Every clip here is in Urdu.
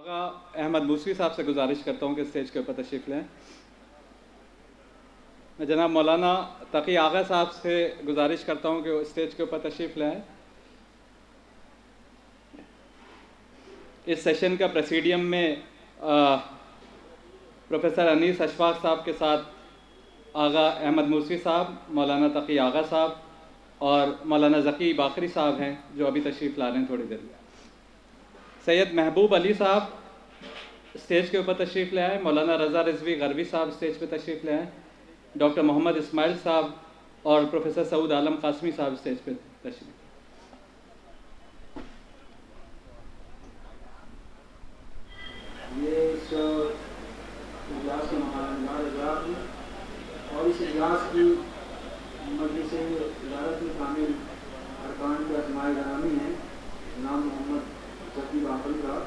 آغا احمد موسوی صاحب سے گزارش کرتا ہوں کہ اسٹیج کے اوپر تشریف لیں. میں جناب مولانا تقی آغا صاحب سے گزارش کرتا ہوں کہ وہ اسٹیج کے اوپر تشریف لیں. اس سیشن کا پریسیڈیم میں پروفیسر انیس اشفاق صاحب کے ساتھ آغا احمد موسوی صاحب، مولانا تقی آغا صاحب اور مولانا ذکی باقری صاحب ہیں جو ابھی تشریف لا رہے ہیں تھوڑی دیر میں. سید محبوب علی صاحب اسٹیج کے اوپر تشریف لے آئے. مولانا رضا رضوی غربی صاحب اسٹیج پہ تشریف لے آئے. ڈاکٹر محمد اسماعیل صاحب اور پروفیسر سعود عالم قاسمی صاحب اسٹیج پہ تشریف. یہ اس اجلاس کے مقامات اجلاس ہیں اور اس اجلاس کی مجلس ادارت میں شامل ارکان کے اسماء گرامی ہیں. نام محمد ذکی باقری صاحب،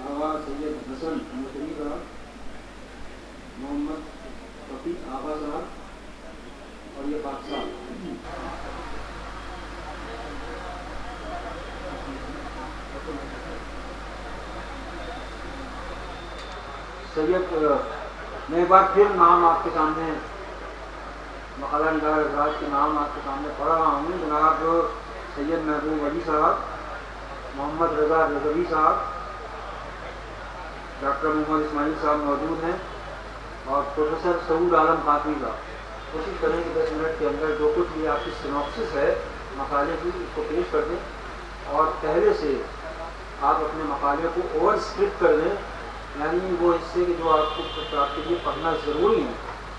آغا سید حسن مصری صاحب، محمد رفیق آغا صاحب اور یہ پاک صاحب. سید میں ایک بار پھر نام آپ کے سامنے مقالہ نگار اعزاز کے نام آپ کے سامنے پڑھ رہا ہوں. جناب سید محبوب علی صاحب، محمد رضا رضوی صاحب، ڈاکٹر محمد اسماعیل صاحب موجود ہیں اور پروفیسر سعود عالم قاسمی صاحب. کوشش کریں کہ 10 منٹ کے اندر جو کچھ بھی آپ کی سینوپسس ہے مقالے کی اس کو پیش کر دیں اور پہلے سے آپ اپنے مقالے کو اوور اسکرپٹ کر دیں، یعنی وہ حصے کے جو آپ کے لیے پڑھنا ضروری ہے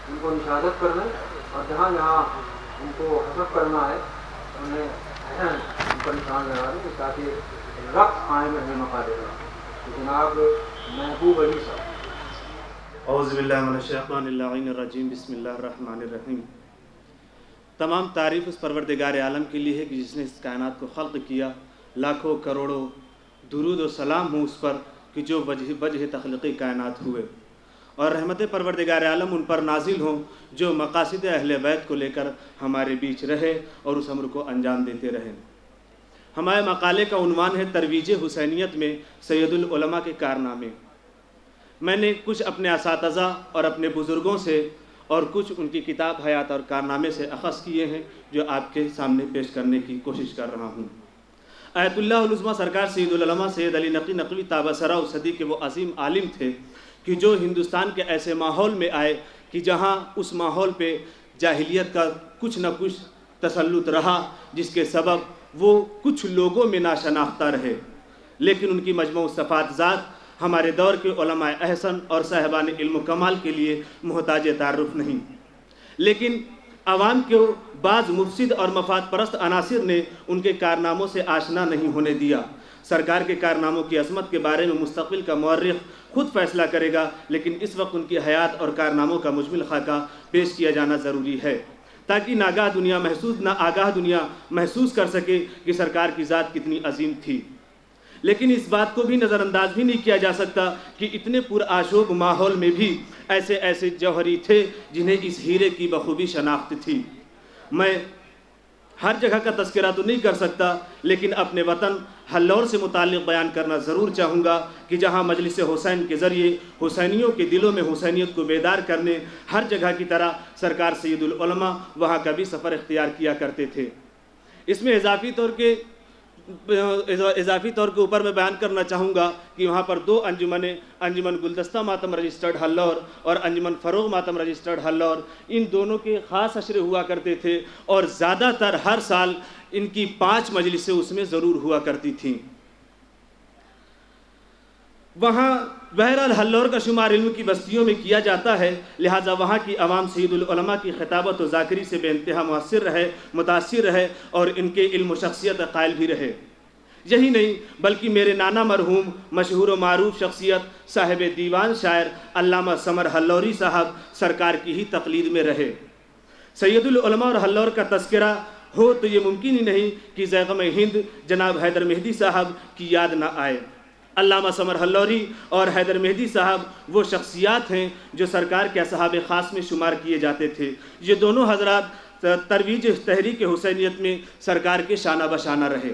ان کو نشادت کر دیں اور جہاں جہاں ان کو حذف کرنا ہے انہیں ان پر نشان لگا دیں تاکہ ربط قائم رہے مقالے کا. جناب محبوب علی صاحب. اعوذ باللہ من الشیطان اللعین الرجیم، بسم اللہ الرحمن الرحیم. تمام تعریف اس پروردگار عالم کے لیے ہے کہ جس نے اس کائنات کو خلق کیا. لاکھوں کروڑوں درود و سلام ہوں اس پر کہ جو وجہ تخلیقی کائنات ہوئے، اور رحمت پروردگار عالم ان پر نازل ہوں جو مقاصد اہل بیت کو لے کر ہمارے بیچ رہے اور اس امر کو انجام دیتے رہے. ہمارے مقالے کا عنوان ہے ترویج حسینیت میں سید العلماء کے کارنامے. میں نے کچھ اپنے اساتذہ اور اپنے بزرگوں سے اور کچھ ان کی کتاب حیات اور کارنامے سے اخذ کیے ہیں جو آپ کے سامنے پیش کرنے کی کوشش کر رہا ہوں. آیت اللہ العظمہ سرکار سید العلماء سید علی نقی نقوی تابہ سرا صدی کے وہ عظیم عالم تھے کہ جو ہندوستان کے ایسے ماحول میں آئے کہ جہاں اس ماحول پہ جاہلیت کا کچھ نہ کچھ تسلط رہا، جس کے سبب وہ کچھ لوگوں میں ناشناختہ رہے، لیکن ان کی مجموع صفات ذات ہمارے دور کے علماء احسن اور صاحبان علم و کمال کے لیے محتاج تعارف نہیں. لیکن عوام کو بعض مفسد اور مفاد پرست عناصر نے ان کے کارناموں سے آشنا نہیں ہونے دیا. سرکار کے کارناموں کی عظمت کے بارے میں مستقبل کا مورخ خود فیصلہ کرے گا، لیکن اس وقت ان کی حیات اور کارناموں کا مجمل خاکہ پیش کیا جانا ضروری ہے تاکہ آگاہ دنیا محسوس کر سکے کہ سرکار کی ذات کتنی عظیم تھی. لیکن اس بات کو بھی نظر انداز بھی نہیں کیا جا سکتا کہ اتنے پرآشوب ماحول میں بھی ایسے جوہری تھے جنہیں اس ہیرے کی بخوبی شناخت تھی. میں ہر جگہ کا تذکرہ تو نہیں کر سکتا، لیکن اپنے وطن ہلور سے متعلق بیان کرنا ضرور چاہوں گا کہ جہاں مجلس حسین کے ذریعے حسینیوں کے دلوں میں حسینیت کو بیدار کرنے ہر جگہ کی طرح سرکار سید العلماء وہاں کا بھی سفر اختیار کیا کرتے تھے. اس میں اضافی طور کے اوپر میں بیان کرنا چاہوں گا کہ وہاں پر 2 انجمن گلدستہ ماتم رجسٹرڈ ہلور اور انجمن فروغ ماتم رجسٹرڈ ہلور، ان دونوں کے خاص اشرے ہوا کرتے تھے اور زیادہ تر ہر سال ان کی 5 مجلسیں اس میں ضرور ہوا کرتی تھیں. وہاں بہرحال ہلور کا شمار علم کی بستیوں میں کیا جاتا ہے، لہٰذا وہاں کی عوام سید العلماء کی خطابت و ذاکری سے بے انتہا متاثر رہے اور ان کے علم و شخصیت قائل بھی رہے. یہی نہیں بلکہ میرے نانا مرحوم مشہور و معروف شخصیت صاحب دیوان شاعر علامہ سمر ہلوری صاحب سرکار کی ہی تقلید میں رہے. سید العلماء اور ہلور کا تذکرہ ہو تو یہ ممکن ہی نہیں کہ زیغم ہند جناب حیدر مہدی صاحب کی یاد نہ آئے. علامہ سمر ہلوری اور حیدر مہدی صاحب وہ شخصیات ہیں جو سرکار کے اصحاب خاص میں شمار کیے جاتے تھے. یہ دونوں حضرات ترویج تحریک حسینیت میں سرکار کے شانہ بشانہ رہے.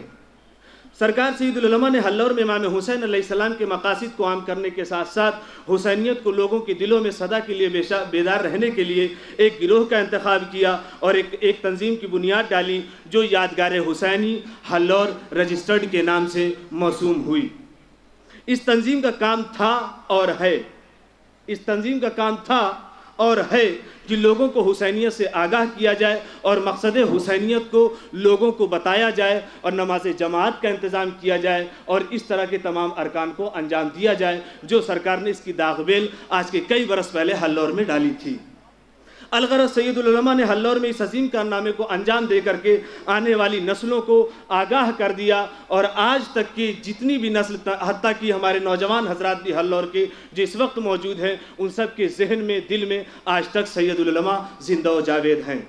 سرکار سید العلماء نے حلور میں امام حسین علیہ السلام کے مقاصد کو عام کرنے کے ساتھ ساتھ حسینیت کو لوگوں کے دلوں میں سدا کے لیے بیدار رہنے کے لیے ایک گروہ کا انتخاب کیا اور ایک تنظیم کی بنیاد ڈالی جو یادگار حسینی حلور رجسٹرڈ کے نام سے موسوم ہوئی۔ اس تنظیم کا کام تھا اور ہے کہ لوگوں کو حسینیت سے آگاہ کیا جائے اور مقصد حسینیت کو لوگوں کو بتایا جائے اور نماز جماعت کا انتظام کیا جائے اور اس طرح کے تمام ارکان کو انجام دیا جائے جو سرکار نے اس کی داغ بیل آج کے کئی برس پہلے حلور میں ڈالی تھی۔ الغرض سید العلماء نے حلور میں اس عظیم کارنامے کو انجام دے کر کے آنے والی نسلوں کو آگاہ کر دیا، اور آج تک کی جتنی بھی نسل، حتیٰ کہ ہمارے نوجوان حضرات بھی حلور کے جو اس وقت موجود ہیں، ان سب کے ذہن میں، دل میں آج تک سید العلماء زندہ و جاوید ہیں۔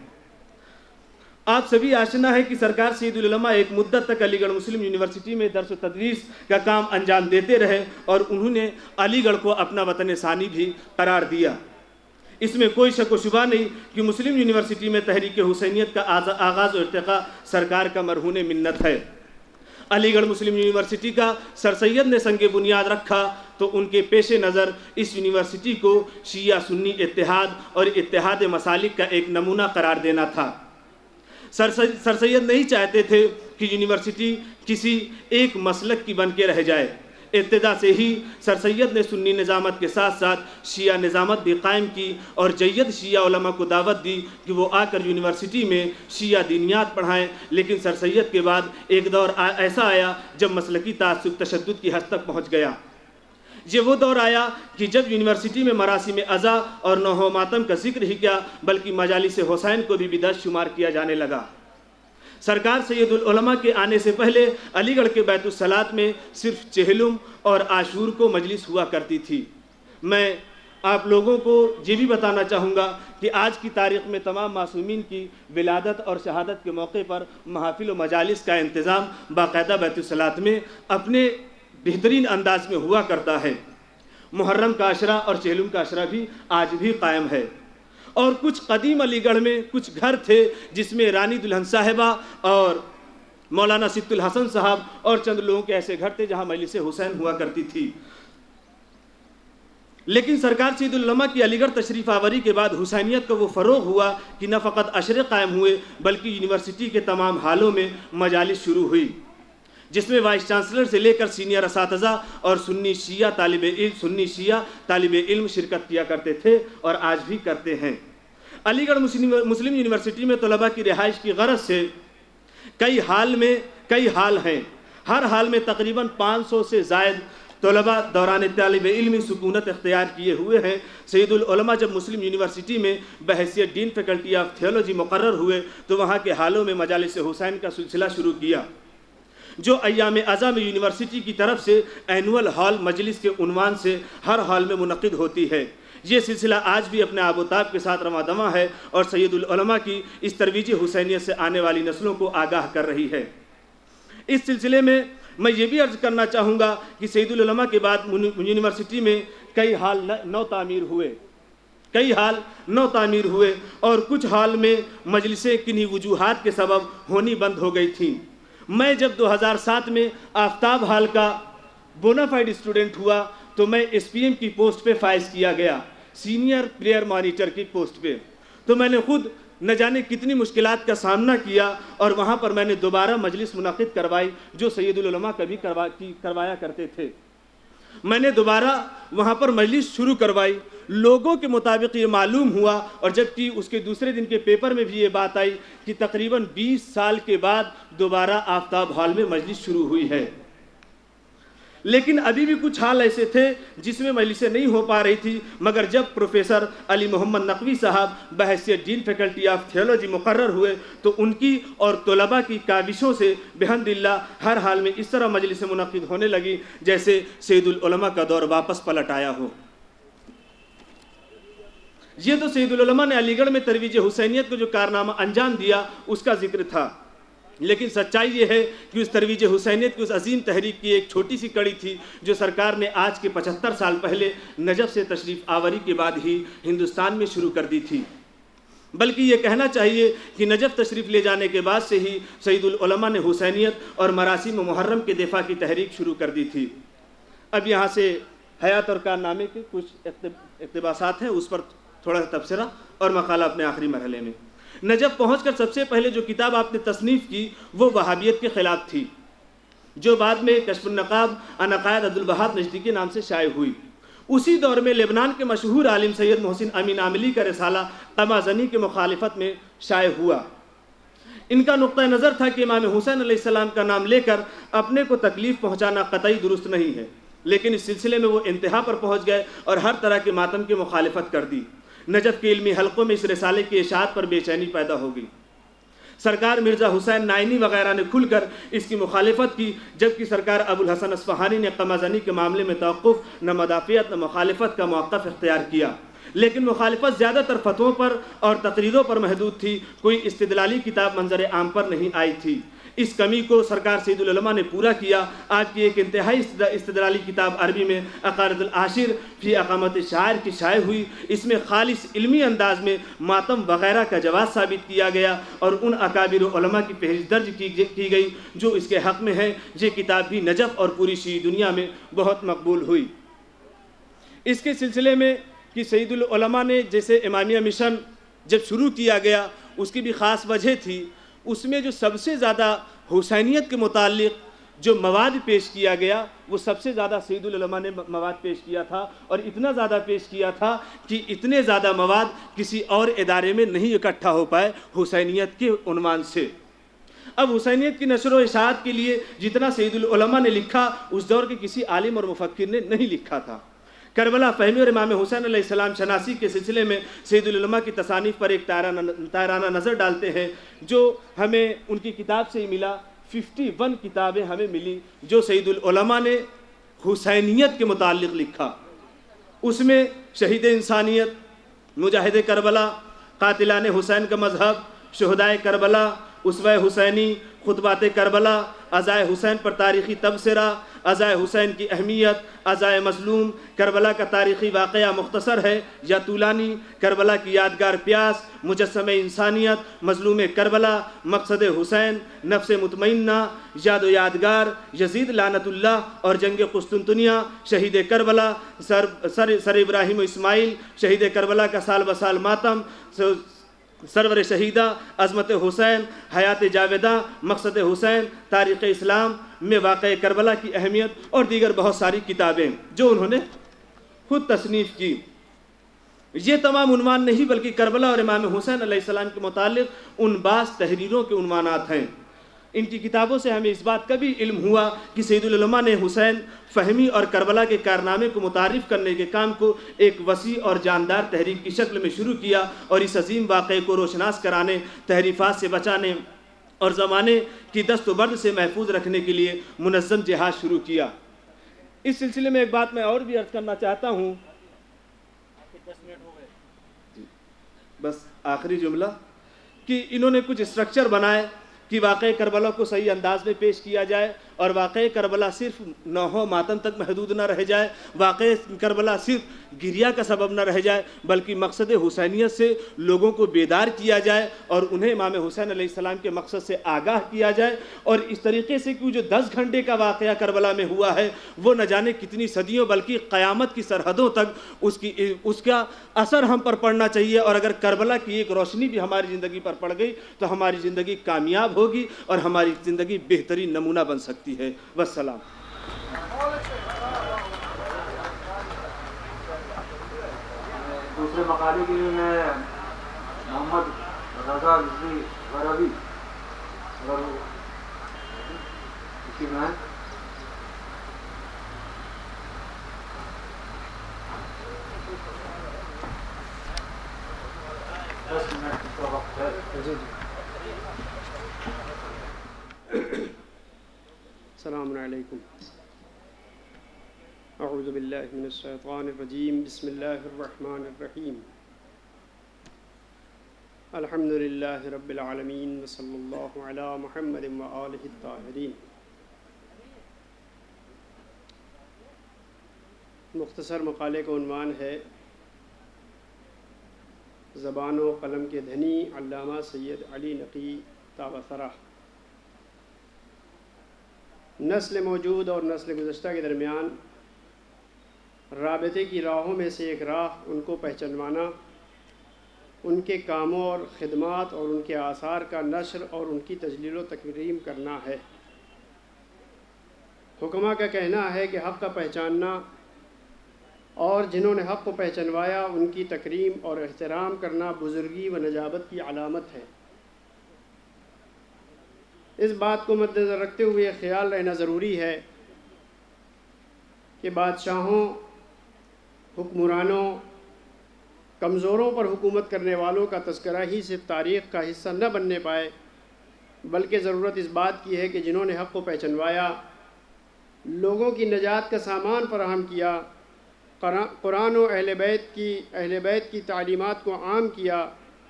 آپ سبھی آشنا ہے کہ سرکار سید العلماء ایک مدت تک علی گڑھ مسلم یونیورسٹی میں درس و تدریس کا کام انجام دیتے رہے اور انہوں نے علی گڑھ کو اپنا وطن ثانی بھی قرار دیا۔ اس میں کوئی شک و شبہ نہیں کہ مسلم یونیورسٹی میں تحریک حسینیت کا آغاز و ارتقاء سرکار کا مرہون منت ہے۔ علی گڑھ مسلم یونیورسٹی کا سر سید نے سنگ بنیاد رکھا تو ان کے پیش نظر اس یونیورسٹی کو شیعہ سنی اتحاد اور اتحاد مسالک کا ایک نمونہ قرار دینا تھا۔ سر سید نہیں چاہتے تھے کہ یونیورسٹی کسی ایک مسلک کی بن کے رہ جائے۔ ابتدا سے ہی سر سید نے سنی نظامت کے ساتھ ساتھ شیعہ نظامت بھی قائم کی اور جید شیعہ علماء کو دعوت دی کہ وہ آ کر یونیورسٹی میں شیعہ دینیات پڑھائیں، لیکن سر سید کے بعد ایک دور ایسا آیا جب مسلکی تعصب تشدد کی حد تک پہنچ گیا۔ یہ وہ دور آیا کہ جب یونیورسٹی میں مراسم عزا اور نوح و ماتم کا ذکر ہی کیا بلکہ مجالس حسین کو بھی بدعت شمار کیا جانے لگا۔ سرکار سید العلماء کے آنے سے پہلے علی گڑھ کے بیت الصلاۃ میں صرف چہلم اور عاشور کو مجلس ہوا کرتی تھی۔ میں آپ لوگوں کو یہ بھی بتانا چاہوں گا کہ آج کی تاریخ میں تمام معصومین کی ولادت اور شہادت کے موقع پر محافل و مجالس کا انتظام باقاعدہ بیت الصلاۃ میں اپنے بہترین انداز میں ہوا کرتا ہے۔ محرم کا عشرہ اور چہلم کا عشرہ بھی آج بھی قائم ہے، اور کچھ قدیم علی گڑھ میں کچھ گھر تھے جس میں رانی دلہن صاحبہ اور مولانا ست الحسن صاحب اور چند لوگوں کے ایسے گھر تھے جہاں مجلس حسین ہوا کرتی تھی۔ لیکن سرکار سید العلماء کی علی گڑھ تشریف آوری کے بعد حسینیت کا وہ فروغ ہوا کہ نہ فقط عشرے قائم ہوئے بلکہ یونیورسٹی کے تمام حالوں میں مجالس شروع ہوئی، جس میں وائس چانسلر سے لے کر سینئر اساتذہ اور سنی شیعہ طالب علم شرکت کیا کرتے تھے اور آج بھی کرتے ہیں۔ علی گڑھ مسلم یونیورسٹی میں طلباء کی رہائش کی غرض سے کئی حال ہیں۔ ہر حال میں تقریباً 500 سے زائد طلباء دوران طالب علمی سکونت اختیار کیے ہوئے ہیں۔ سید العلماء جب مسلم یونیورسٹی میں بحیثیت ڈین فیکلٹی آف تھیولوجی مقرر ہوئے تو وہاں کے حالوں میں مجالس حسین کا سلسلہ شروع کیا، جو ایام عزا میں یونیورسٹی کی طرف سے اینول ہال مجلس کے عنوان سے ہر ہال میں منعقد ہوتی ہے۔ یہ سلسلہ آج بھی اپنے آب و تاب کے ساتھ رواں دواں ہے اور سید العلماء کی اس ترویج حسینیت سے آنے والی نسلوں کو آگاہ کر رہی ہے۔ اس سلسلے میں میں یہ بھی عرض کرنا چاہوں گا کہ سید العلماء کے بعد یونیورسٹی میں کئی حال نو تعمیر ہوئے اور کچھ حال میں مجلسیں کنہی وجوہات کے سبب ہونی بند ہو گئی تھیں۔ میں جب 2007 میں آفتاب ہال کا بونافائیڈ اسٹوڈنٹ ہوا تو میں ایس پی ایم کی پوسٹ پہ فائز کیا گیا، سینئر پلیئر مانیٹر کی پوسٹ پہ۔ تو میں نے خود نہ جانے کتنی مشکلات کا سامنا کیا اور وہاں پر میں نے دوبارہ مجلس منعقد کروائی جو سید العلماء کبھی کروایا کرتے تھے۔ میں نے دوبارہ وہاں پر مجلس شروع کروائی، لوگوں کے مطابق یہ معلوم ہوا اور جبکہ اس کے دوسرے دن کے پیپر میں بھی یہ بات آئی کہ تقریباً 20 سال کے بعد دوبارہ آفتاب ہال میں مجلس شروع ہوئی ہے۔ لیکن ابھی بھی کچھ حال ایسے تھے جس میں مجلسیں نہیں ہو پا رہی تھی، مگر جب پروفیسر علی محمد نقوی صاحب بحیثیت ڈین فیکلٹی آف تھیولوجی مقرر ہوئے تو ان کی اور طلباء کی کاوشوں سے بحمد اللہ ہر حال میں اس طرح مجلسیں منعقد ہونے لگی جیسے سید العلماء کا دور واپس پلٹ آیا ہو۔ یہ تو سید العلماء نے علی گڑھ میں ترویج حسینیت کو جو کارنامہ انجام دیا اس کا ذکر تھا، لیکن سچائی یہ ہے کہ اس ترویج حسینیت کی اس عظیم تحریک کی ایک چھوٹی سی کڑی تھی جو سرکار نے آج کے 75 سال پہلے نجف سے تشریف آوری کے بعد ہی ہندوستان میں شروع کر دی تھی۔ بلکہ یہ کہنا چاہیے کہ نجف تشریف لے جانے کے بعد سے ہی سید العلماء نے حسینیت اور مراسم محرم کے دفاع کی تحریک شروع کر دی تھی۔ اب یہاں سے حیات اور کارنامے کے کچھ اقتباسات ہیں، اس پر تھوڑا سا تبصرہ اور مقالہ اپنے آخری مرحلے میں۔ نجف پہنچ کر سب سے پہلے جو کتاب آپ نے تصنیف کی وہ وہابیت کے خلاف تھی، جو بعد میں کشف النقاب عن عقائد عبدالوہاب نجدی کے نام سے شائع ہوئی۔ اسی دور میں لبنان کے مشہور عالم سید محسن امین عاملی کا رسالہ قمازنی کی مخالفت میں شائع ہوا۔ ان کا نقطہ نظر تھا کہ امام حسین علیہ السلام کا نام لے کر اپنے کو تکلیف پہنچانا قطعی درست نہیں ہے، لیکن اس سلسلے میں وہ انتہا پر پہنچ گئے اور ہر طرح کے ماتم کی مخالفت کر دی۔ نجف کے علمی حلقوں میں اس رسالے کی اشاعت پر بے چینی پیدا ہو گئی۔ سرکار مرزا حسین نائینی وغیرہ نے کھل کر اس کی مخالفت کی، جبکہ سرکار ابو الحسن اصفہانی نے قمازنی کے معاملے میں توقف، نہ مدافعت نہ مخالفت کا موقف اختیار کیا، لیکن مخالفت زیادہ تر فتووں پر اور تقریروں پر محدود تھی، کوئی استدلالی کتاب منظر عام پر نہیں آئی تھی۔ اس کمی کو سرکار سید العلماء نے پورا کیا۔ آج کی ایک انتہائی استدلالی کتاب عربی میں عقارد العاشر فی اقامت شاعر کی شائع ہوئی۔ اس میں خالص علمی انداز میں ماتم وغیرہ کا جواز ثابت کیا گیا اور ان اکابر علماء کی فہرست درج کی گئی جو اس کے حق میں ہیں۔ یہ کتاب بھی نجف اور پوری شیعی دنیا میں بہت مقبول ہوئی۔ اس کے سلسلے میں کہ سید العلماء نے جیسے امامیہ مشن جب شروع کیا گیا اس کی بھی خاص وجہ تھی، اس میں جو سب سے زیادہ حسینیت کے متعلق جو مواد پیش کیا گیا وہ سب سے زیادہ سید العلماء نے مواد پیش کیا تھا، اور اتنا زیادہ پیش کیا تھا کہ اتنے زیادہ مواد کسی اور ادارے میں نہیں اکٹھا ہو پائے حسینیت کے عنوان سے۔ اب حسینیت کی نشر و اشاعت کے لیے جتنا سید العلماء نے لکھا اس دور کے کسی عالم اور مفکر نے نہیں لکھا تھا۔ کربلا فہمی اور امام حسین علیہ السلام شناسی کے سلسلے میں سید العلماء کی تصانیف پر ایک تائرانہ نظر ڈالتے ہیں جو ہمیں ان کی کتاب سے ہی ملا۔ 51 کتابیں ہمیں ملی جو سید العلماء نے حسینیت کے متعلق لکھا۔ اس میں شہید انسانیت، مجاہد کربلا، قاتلان حسین کا مذہب، شہدائے کربلا، اسوہ حسینی، خطبات کربلا، عزائے حسین پر تاریخی تبصرہ، عزائے حسین کی اہمیت، عزائے مظلوم، کربلا کا تاریخی واقعہ مختصر ہے یا طولانی، کربلا کی یادگار پیاس، مجسمہ انسانیت، مظلوم کربلا، مقصد حسین، نفس مطمئنہ، یاد و یادگار، یزید لعنت اللہ اور جنگ قسطنطنیہ، شہید کربلا، سر ابراہیم و اسماعیل، شہید کربلا کا سال بسال ماتم، سرور شہیدہ، عظمت حسین، حیات جاویدہ، مقصد حسین، تاریخ اسلام میں واقع کربلا کی اہمیت اور دیگر بہت ساری کتابیں جو انہوں نے خود تصنیف کی۔ یہ تمام عنوان نہیں بلکہ کربلا اور امام حسین علیہ السلام کے متعلق ان بعض تحریروں کے عنوانات ہیں۔ ان کی کتابوں سے ہمیں اس بات کا بھی علم ہوا کہ سید العلماء نے حسین فہمی اور کربلا کے کارنامے کو متعارف کرنے کے کام کو ایک وسیع اور جاندار تحریک کی شکل میں شروع کیا اور اس عظیم واقعے کو روشناس کرانے، تحریفات سے بچانے اور زمانے کی دست و برد سے محفوظ رکھنے کے لیے منظم جہاد شروع کیا۔ اس سلسلے میں ایک بات میں اور بھی عرض کرنا چاہتا ہوں، بس آخری جملہ، کہ انہوں نے کچھ اسٹرکچر بنائے کہ واقع کربلا کو صحیح انداز میں پیش کیا جائے اور واقع کربلا صرف نوحہ ماتم تک محدود نہ رہ جائے، واقع کربلا صرف گریہ کا سبب نہ رہ جائے بلکہ مقصد حسینیت سے لوگوں کو بیدار کیا جائے اور انہیں امام حسین علیہ السلام کے مقصد سے آگاہ کیا جائے، اور اس طریقے سے کہ جو 10 گھنٹے کا واقعہ کربلا میں ہوا ہے وہ نہ جانے کتنی صدیوں بلکہ قیامت کی سرحدوں تک اس کا اثر ہم پر پڑنا چاہیے، اور اگر کربلا کی ایک روشنی بھی ہماری زندگی پر پڑ گئی تو ہماری زندگی کامیاب ہوگی اور ہماری زندگی بہترین نمونہ بن سکتی ہے۔ والسلام۔ دوسرے مقالے کے لیے میں محمد رضا رضوی غروی اسی میں السلام علیکم۔ اعوذ باللہ من الشیطان الرجیم، بسم اللہ الرحمن الرحیم۔ الحمد للہ رب العالمین وصلی اللہ علی محمد وآلہ الطاہرین۔ مختصر مقالے کا عنوان ہے زبان و قلم کے دھنی علامہ سید علی نقی تابصرہ۔ نسل موجود اور نسل گزشتہ کے درمیان رابطے کی راہوں میں سے ایک راہ ان کو پہچانوانا، ان کے کاموں اور خدمات اور ان کے آثار کا نشر اور ان کی تجلیل و تکریم کرنا ہے۔ حکماء کا کہنا ہے کہ حق کا پہچاننا اور جنہوں نے حق کو پہچانوایا ان کی تکریم اور احترام کرنا بزرگی و نجابت کی علامت ہے۔ اس بات کو مد نظر رکھتے ہوئے خیال رہنا ضروری ہے کہ بادشاہوں، حکمرانوں، کمزوروں پر حکومت کرنے والوں کا تذکرہ ہی صرف تاریخ کا حصہ نہ بننے پائے، بلکہ ضرورت اس بات کی ہے کہ جنہوں نے حق کو پہچانوایا، لوگوں کی نجات کا سامان فراہم کیا، قرآن و اہل بیت کی تعلیمات کو عام کیا،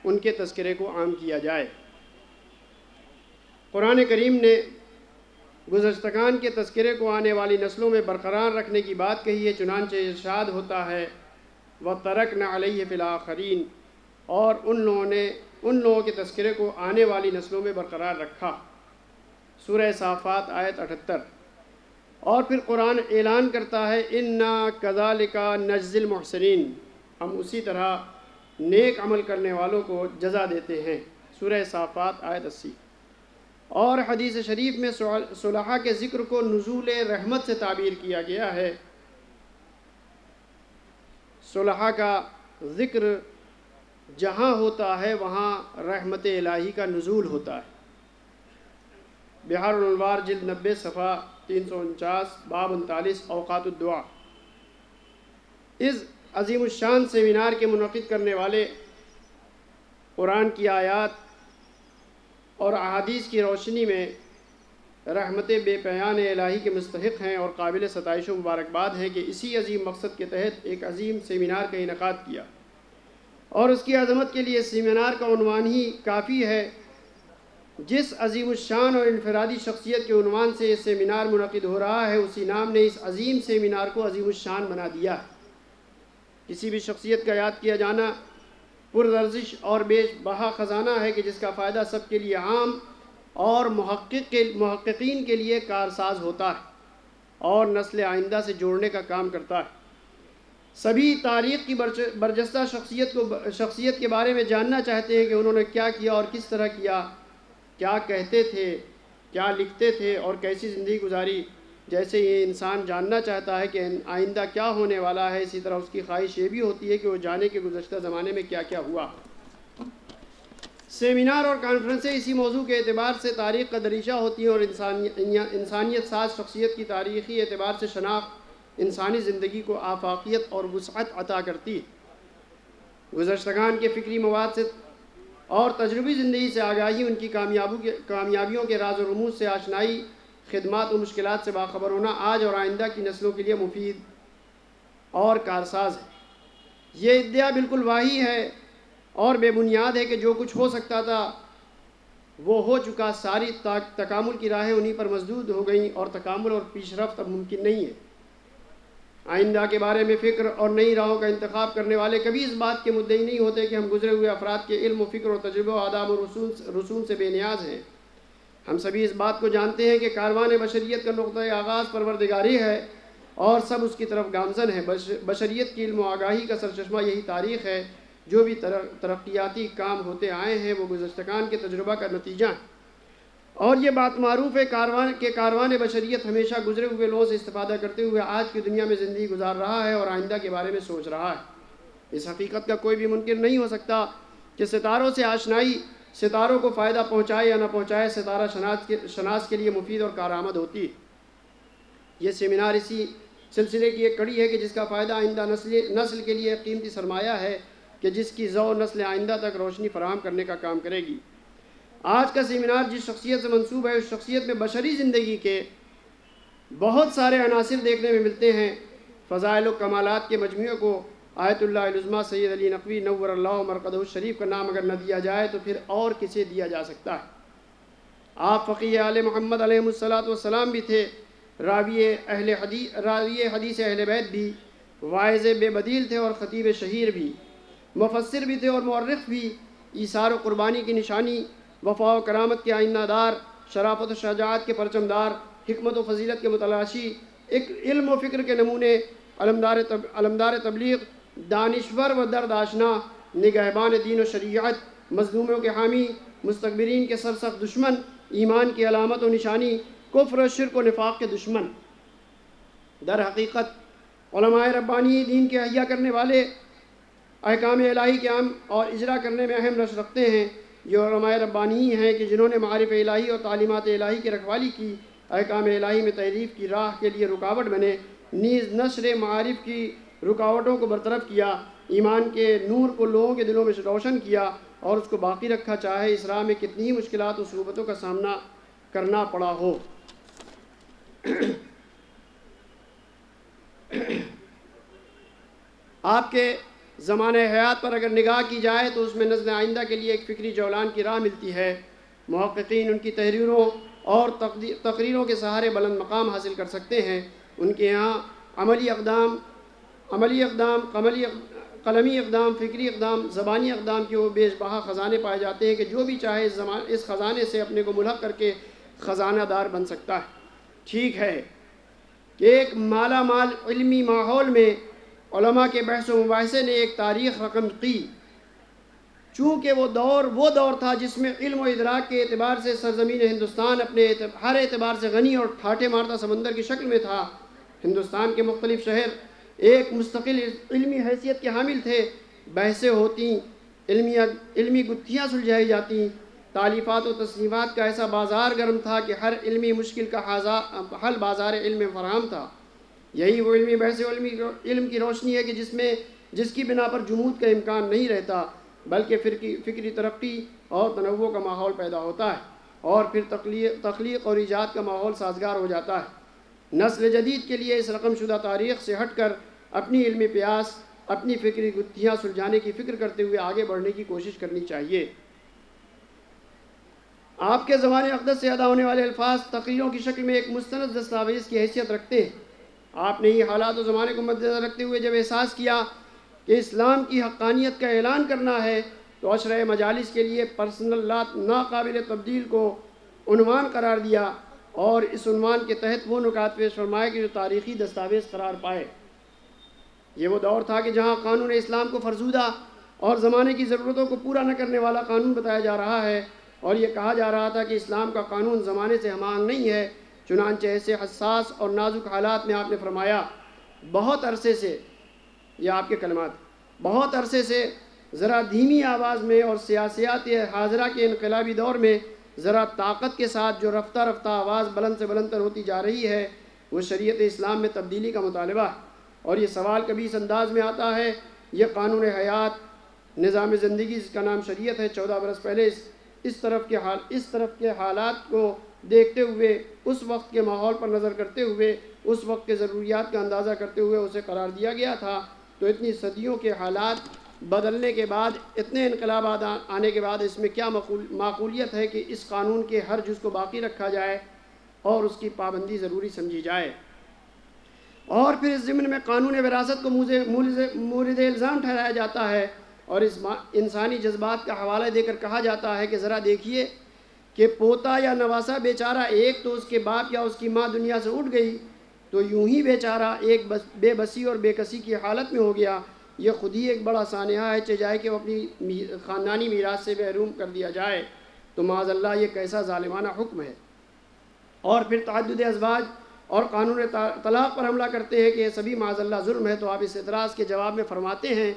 ان کے تذکرے کو عام کیا جائے۔ قرآن کریم نے گزشتگان کے تذکرے کو آنے والی نسلوں میں برقرار رکھنے کی بات کہی ہے، چنانچہ ارشاد ہوتا ہے وَتَرَكْنَا عَلَيْهِ فِي الْآخَرِينَ، اور ان لوگوں کے تذکرے کو آنے والی نسلوں میں برقرار رکھا۔ سورہ صافات آیت 78۔ اور پھر قرآن اعلان کرتا ہے اِنَّا كَذَلِكَ نَجْزِي الْمُحْسِنِينَ، ہم اسی طرح نیک عمل کرنے والوں کو جزا دیتے ہیں۔ سورہ صافات آیت 80۔ اور حدیث شریف میں صلحاء کے ذکر کو نزول رحمت سے تعبیر کیا گیا ہے۔ صلحاء کا ذکر جہاں ہوتا ہے وہاں رحمت الہی کا نزول ہوتا ہے۔ بحار الانوار جلد 90 صفحہ 349 باب 39 اوقات الدعا۔ اس عظیم الشان سیمینار کے منعقد کرنے والے قرآن کی آیات اور احادیث کی روشنی میں رحمت بے پایان الہی کے مستحق ہیں اور قابل ستائش و مبارکباد ہیں کہ اسی عظیم مقصد کے تحت ایک عظیم سیمینار کا انعقاد کیا، اور اس کی عظمت کے لیے سیمینار کا عنوان ہی کافی ہے۔ جس عظیم الشان اور انفرادی شخصیت کے عنوان سے یہ سیمینار منعقد ہو رہا ہے، اسی نام نے اس عظیم سیمینار کو عظیم الشان بنا دیا ہے۔ کسی بھی شخصیت کا یاد کیا جانا پرارزش اور بیش بہا خزانہ ہے کہ جس کا فائدہ سب کے لیے عام اور محققین کے لیے کارساز ہوتا ہے اور نسل آئندہ سے جوڑنے کا کام کرتا ہے۔ سبھی تاریخ کی برجستہ شخصیت کے بارے میں جاننا چاہتے ہیں کہ انہوں نے کیا کیا اور کس طرح کیا، کیا کہتے تھے، کیا لکھتے تھے اور کیسی زندگی گزاری۔ جیسے یہ انسان جاننا چاہتا ہے کہ آئندہ کیا ہونے والا ہے، اسی طرح اس کی خواہش یہ بھی ہوتی ہے کہ وہ جانے کہ گزشتہ زمانے میں کیا کیا ہوا۔ سیمینار اور کانفرنسیں اسی موضوع کے اعتبار سے تاریخ کا دریچہ ہوتی ہیں اور انسانیت ساز شخصیت کی تاریخی اعتبار سے شناخت انسانی زندگی کو آفاقیت اور وسعت عطا کرتی ہے۔ گزشتگان کے فکری مواد سے اور تجربی زندگی سے آگاہی، ان کی کامیابیوں کے راز و رموز سے آشنائی، خدمات و مشکلات سے باخبر ہونا آج اور آئندہ کی نسلوں کے لیے مفید اور کارساز ہے۔ یہ ادعا بالکل واہی ہے اور بے بنیاد ہے کہ جو کچھ ہو سکتا تھا وہ ہو چکا، ساری تکامل کی راہیں انہی پر مسدود ہو گئیں اور تکامل اور پیش رفت اب ممکن نہیں ہے۔ آئندہ کے بارے میں فکر اور نئی راہوں کا انتخاب کرنے والے کبھی اس بات کے مدعی نہیں ہوتے کہ ہم گزرے ہوئے افراد کے علم و فکر و تجربے و آداب و رسوم سے بے نیاز ہیں۔ ہم سبھی اس بات کو جانتے ہیں کہ کاروان بشریت کا نقطۂ آغاز پروردگاری ہے اور سب اس کی طرف گامزن ہیں۔ بشریت کی علم و آگاہی کا سرچشمہ یہی تاریخ ہے۔ جو بھی ترقیاتی کام ہوتے آئے ہیں وہ گزشتگان کے تجربہ کا نتیجہ ہیں، اور یہ بات معروف ہے کہ کاروان بشریت ہمیشہ گزرے ہوئے لوگوں سے استفادہ کرتے ہوئے آج کی دنیا میں زندگی گزار رہا ہے اور آئندہ کے بارے میں سوچ رہا ہے۔ اس حقیقت کا کوئی بھی منکر نہیں ہو سکتا کہ ستاروں سے آشنائی ستاروں کو فائدہ پہنچائے یا نہ پہنچائے، ستارہ شناس کے لیے مفید اور کارآمد ہوتی ہے۔ یہ سیمینار اسی سلسلے کی ایک کڑی ہے کہ جس کا فائدہ آئندہ نسل کے لیے ایک قیمتی سرمایہ ہے کہ جس کی ضوء نسل آئندہ تک روشنی فراہم کرنے کا کام کرے گی۔ آج کا سیمینار جس شخصیت سے منسوب ہے اس شخصیت میں بشری زندگی کے بہت سارے عناصر دیکھنے میں ملتے ہیں۔ فضائل و کمالات کے مجموعے کو آیت اللہ العظمیٰ سید علی نقوی نور اللہ مرقدہ الشریف کا نام اگر نہ دیا جائے تو پھر اور کسے دیا جا سکتا ہے؟ آپ فقیہ آل محمد علیہ السلام بھی تھے، راوی حدیث اہل بیت بھی، واعظ بے بدیل تھے اور خطیب شہیر بھی۔ مفسر بھی تھے اور مورخ بھی، ایثار و قربانی کی نشانی، وفا و کرامت کے آئینہ دار، شرافت و شجاعت کے پرچم دار، حکمت و فضیلت کے متلاشی، ایک علم و فکر کے نمونے، علمدار تبلیغ، دانشور و درد آشنا، نگہبان دین و شریعت، مظلوموں کے حامی، مستکبرین کے سرسخت دشمن، ایمان کی علامت و نشانی، کفر و شرک و نفاق کے دشمن۔ در حقیقت علماء ربانی دین کے احیا کرنے والے، احکام الہی کے عام اور اجرا کرنے میں اہم نقش رکھتے ہیں۔ یہ علماء ربانی ہی ہیں کہ جنہوں نے معارف الہی اور تعلیمات الہی کی رکھوالی کی، احکام الہی میں تحریف کی راہ کے لیے رکاوٹ بنے، نیز نشر معارف کی رکاوٹوں کو برطرف کیا، ایمان کے نور کو لوگوں کے دلوں میں روشن کیا اور اس کو باقی رکھا، چاہے اس راہ میں کتنی ہی مشکلات و صعوبتوں کا سامنا کرنا پڑا ہو۔ آپ کے زمانہ حیات پر اگر نگاہ کی جائے تو اس میں نسل آئندہ کے لیے ایک فکری جولان کی راہ ملتی ہے۔ محققین ان کی تحریروں اور تقریروں کے سہارے بلند مقام حاصل کر سکتے ہیں۔ ان کے یہاں عملی اقدام، قلمی اقدام، فکری اقدام، زبانی اقدام کے وہ بیش بہا خزانے پائے جاتے ہیں کہ جو بھی چاہے اس خزانے سے اپنے کو ملحق کر کے خزانہ دار بن سکتا ہے۔ ٹھیک ہے کہ ایک مالا مال علمی ماحول میں علماء کے بحث و مباحثے نے ایک تاریخ رقم کی، چونکہ وہ دور تھا جس میں علم و ادراک کے اعتبار سے سرزمین ہندوستان اپنے ہر اعتبار سے غنی اور ٹھاٹھے مارتا سمندر کی شکل میں تھا۔ ہندوستان کے مختلف شہر ایک مستقل علمی حیثیت کے حامل تھے، بحثیں ہوتیں، علمی گتھیاں سلجھائی جاتیں، تالیفات و تصنیفات کا ایسا بازار گرم تھا کہ ہر علمی مشکل کا حل بازار علم میں فراہم تھا۔ یہی وہ علمی بحث و علم کی روشنی ہے کہ جس کی بنا پر جمود کا امکان نہیں رہتا، بلکہ فکری ترقی اور تنوع کا ماحول پیدا ہوتا ہے، اور پھر تخلیق اور ایجاد کا ماحول سازگار ہو جاتا ہے۔ نسل جدید کے لیے اس رقم شدہ تاریخ سے ہٹ کر اپنی علمی پیاس، اپنی فکری گتھیاں سلجھانے کی فکر کرتے ہوئے آگے بڑھنے کی کوشش کرنی چاہیے۔ آپ کے زبان اقدس سے ادا ہونے والے الفاظ تقریروں کی شکل میں ایک مستند دستاویز کی حیثیت رکھتے ہیں۔ آپ نے یہ حالات و زمانے کو مدنظر رکھتے ہوئے جب احساس کیا کہ اسلام کی حقانیت کا اعلان کرنا ہے تو عشرہ مجالس کے لیے پرسنل لات ناقابل تبدیل کو عنوان قرار دیا، اور اس عنوان کے تحت وہ نکات پیش فرمائے کہ جو تاریخی دستاویز قرار پائے۔ یہ وہ دور تھا کہ جہاں قانون اسلام کو فرسودہ اور زمانے کی ضرورتوں کو پورا نہ کرنے والا قانون بتایا جا رہا ہے، اور یہ کہا جا رہا تھا کہ اسلام کا قانون زمانے سے ہم آہنگ نہیں ہے۔ چنانچہ ایسے حساس اور نازک حالات میں آپ نے فرمایا، بہت عرصے سے، یہ آپ کے کلمات، بہت عرصے سے ذرا دھیمی آواز میں اور سیاسیات حاضرہ کے انقلابی دور میں ذرا طاقت کے ساتھ جو رفتہ رفتہ آواز بلند سے بلند تر ہوتی جا رہی ہے، وہ شریعت اسلام میں تبدیلی کا مطالبہ ہے۔ اور یہ سوال کبھی اس انداز میں آتا ہے، یہ قانون حیات، نظام زندگی جس کا نام شریعت ہے، 14 برس پہلے اس طرف کے حالات کو دیکھتے ہوئے، اس وقت کے ماحول پر نظر کرتے ہوئے، اس وقت کے ضروریات کا اندازہ کرتے ہوئے اسے قرار دیا گیا تھا۔ تو اتنی صدیوں کے حالات بدلنے کے بعد، اتنے انقلابات آنے کے بعد اس میں کیا معقولیت ہے کہ اس قانون کے ہر جز کو باقی رکھا جائے اور اس کی پابندی ضروری سمجھی جائے؟ اور پھر اس ضمن میں قانون وراثت کو مورد الزام ٹھہرایا جاتا ہے، اور اس انسانی جذبات کا حوالہ دے کر کہا جاتا ہے کہ ذرا دیکھیے کہ پوتا یا نواسا بیچارہ ایک تو اس کے باپ یا اس کی ماں دنیا سے اٹھ گئی، تو یوں ہی بیچارہ ایک بے بسی اور بے کسی کی حالت میں ہو گیا۔ یہ خود ہی ایک بڑا سانحہ ہے، چاہے کہ وہ اپنی خاندانی میراث سے محروم کر دیا جائے، تو معاذ اللہ یہ کیسا ظالمانہ حکم ہے۔ اور پھر تعدد ازواج اور قانون طلاق پر حملہ کرتے ہیں کہ یہ سبھی معاذ اللہ ظلم ہے۔ تو آپ اس اعتراض کے جواب میں فرماتے ہیں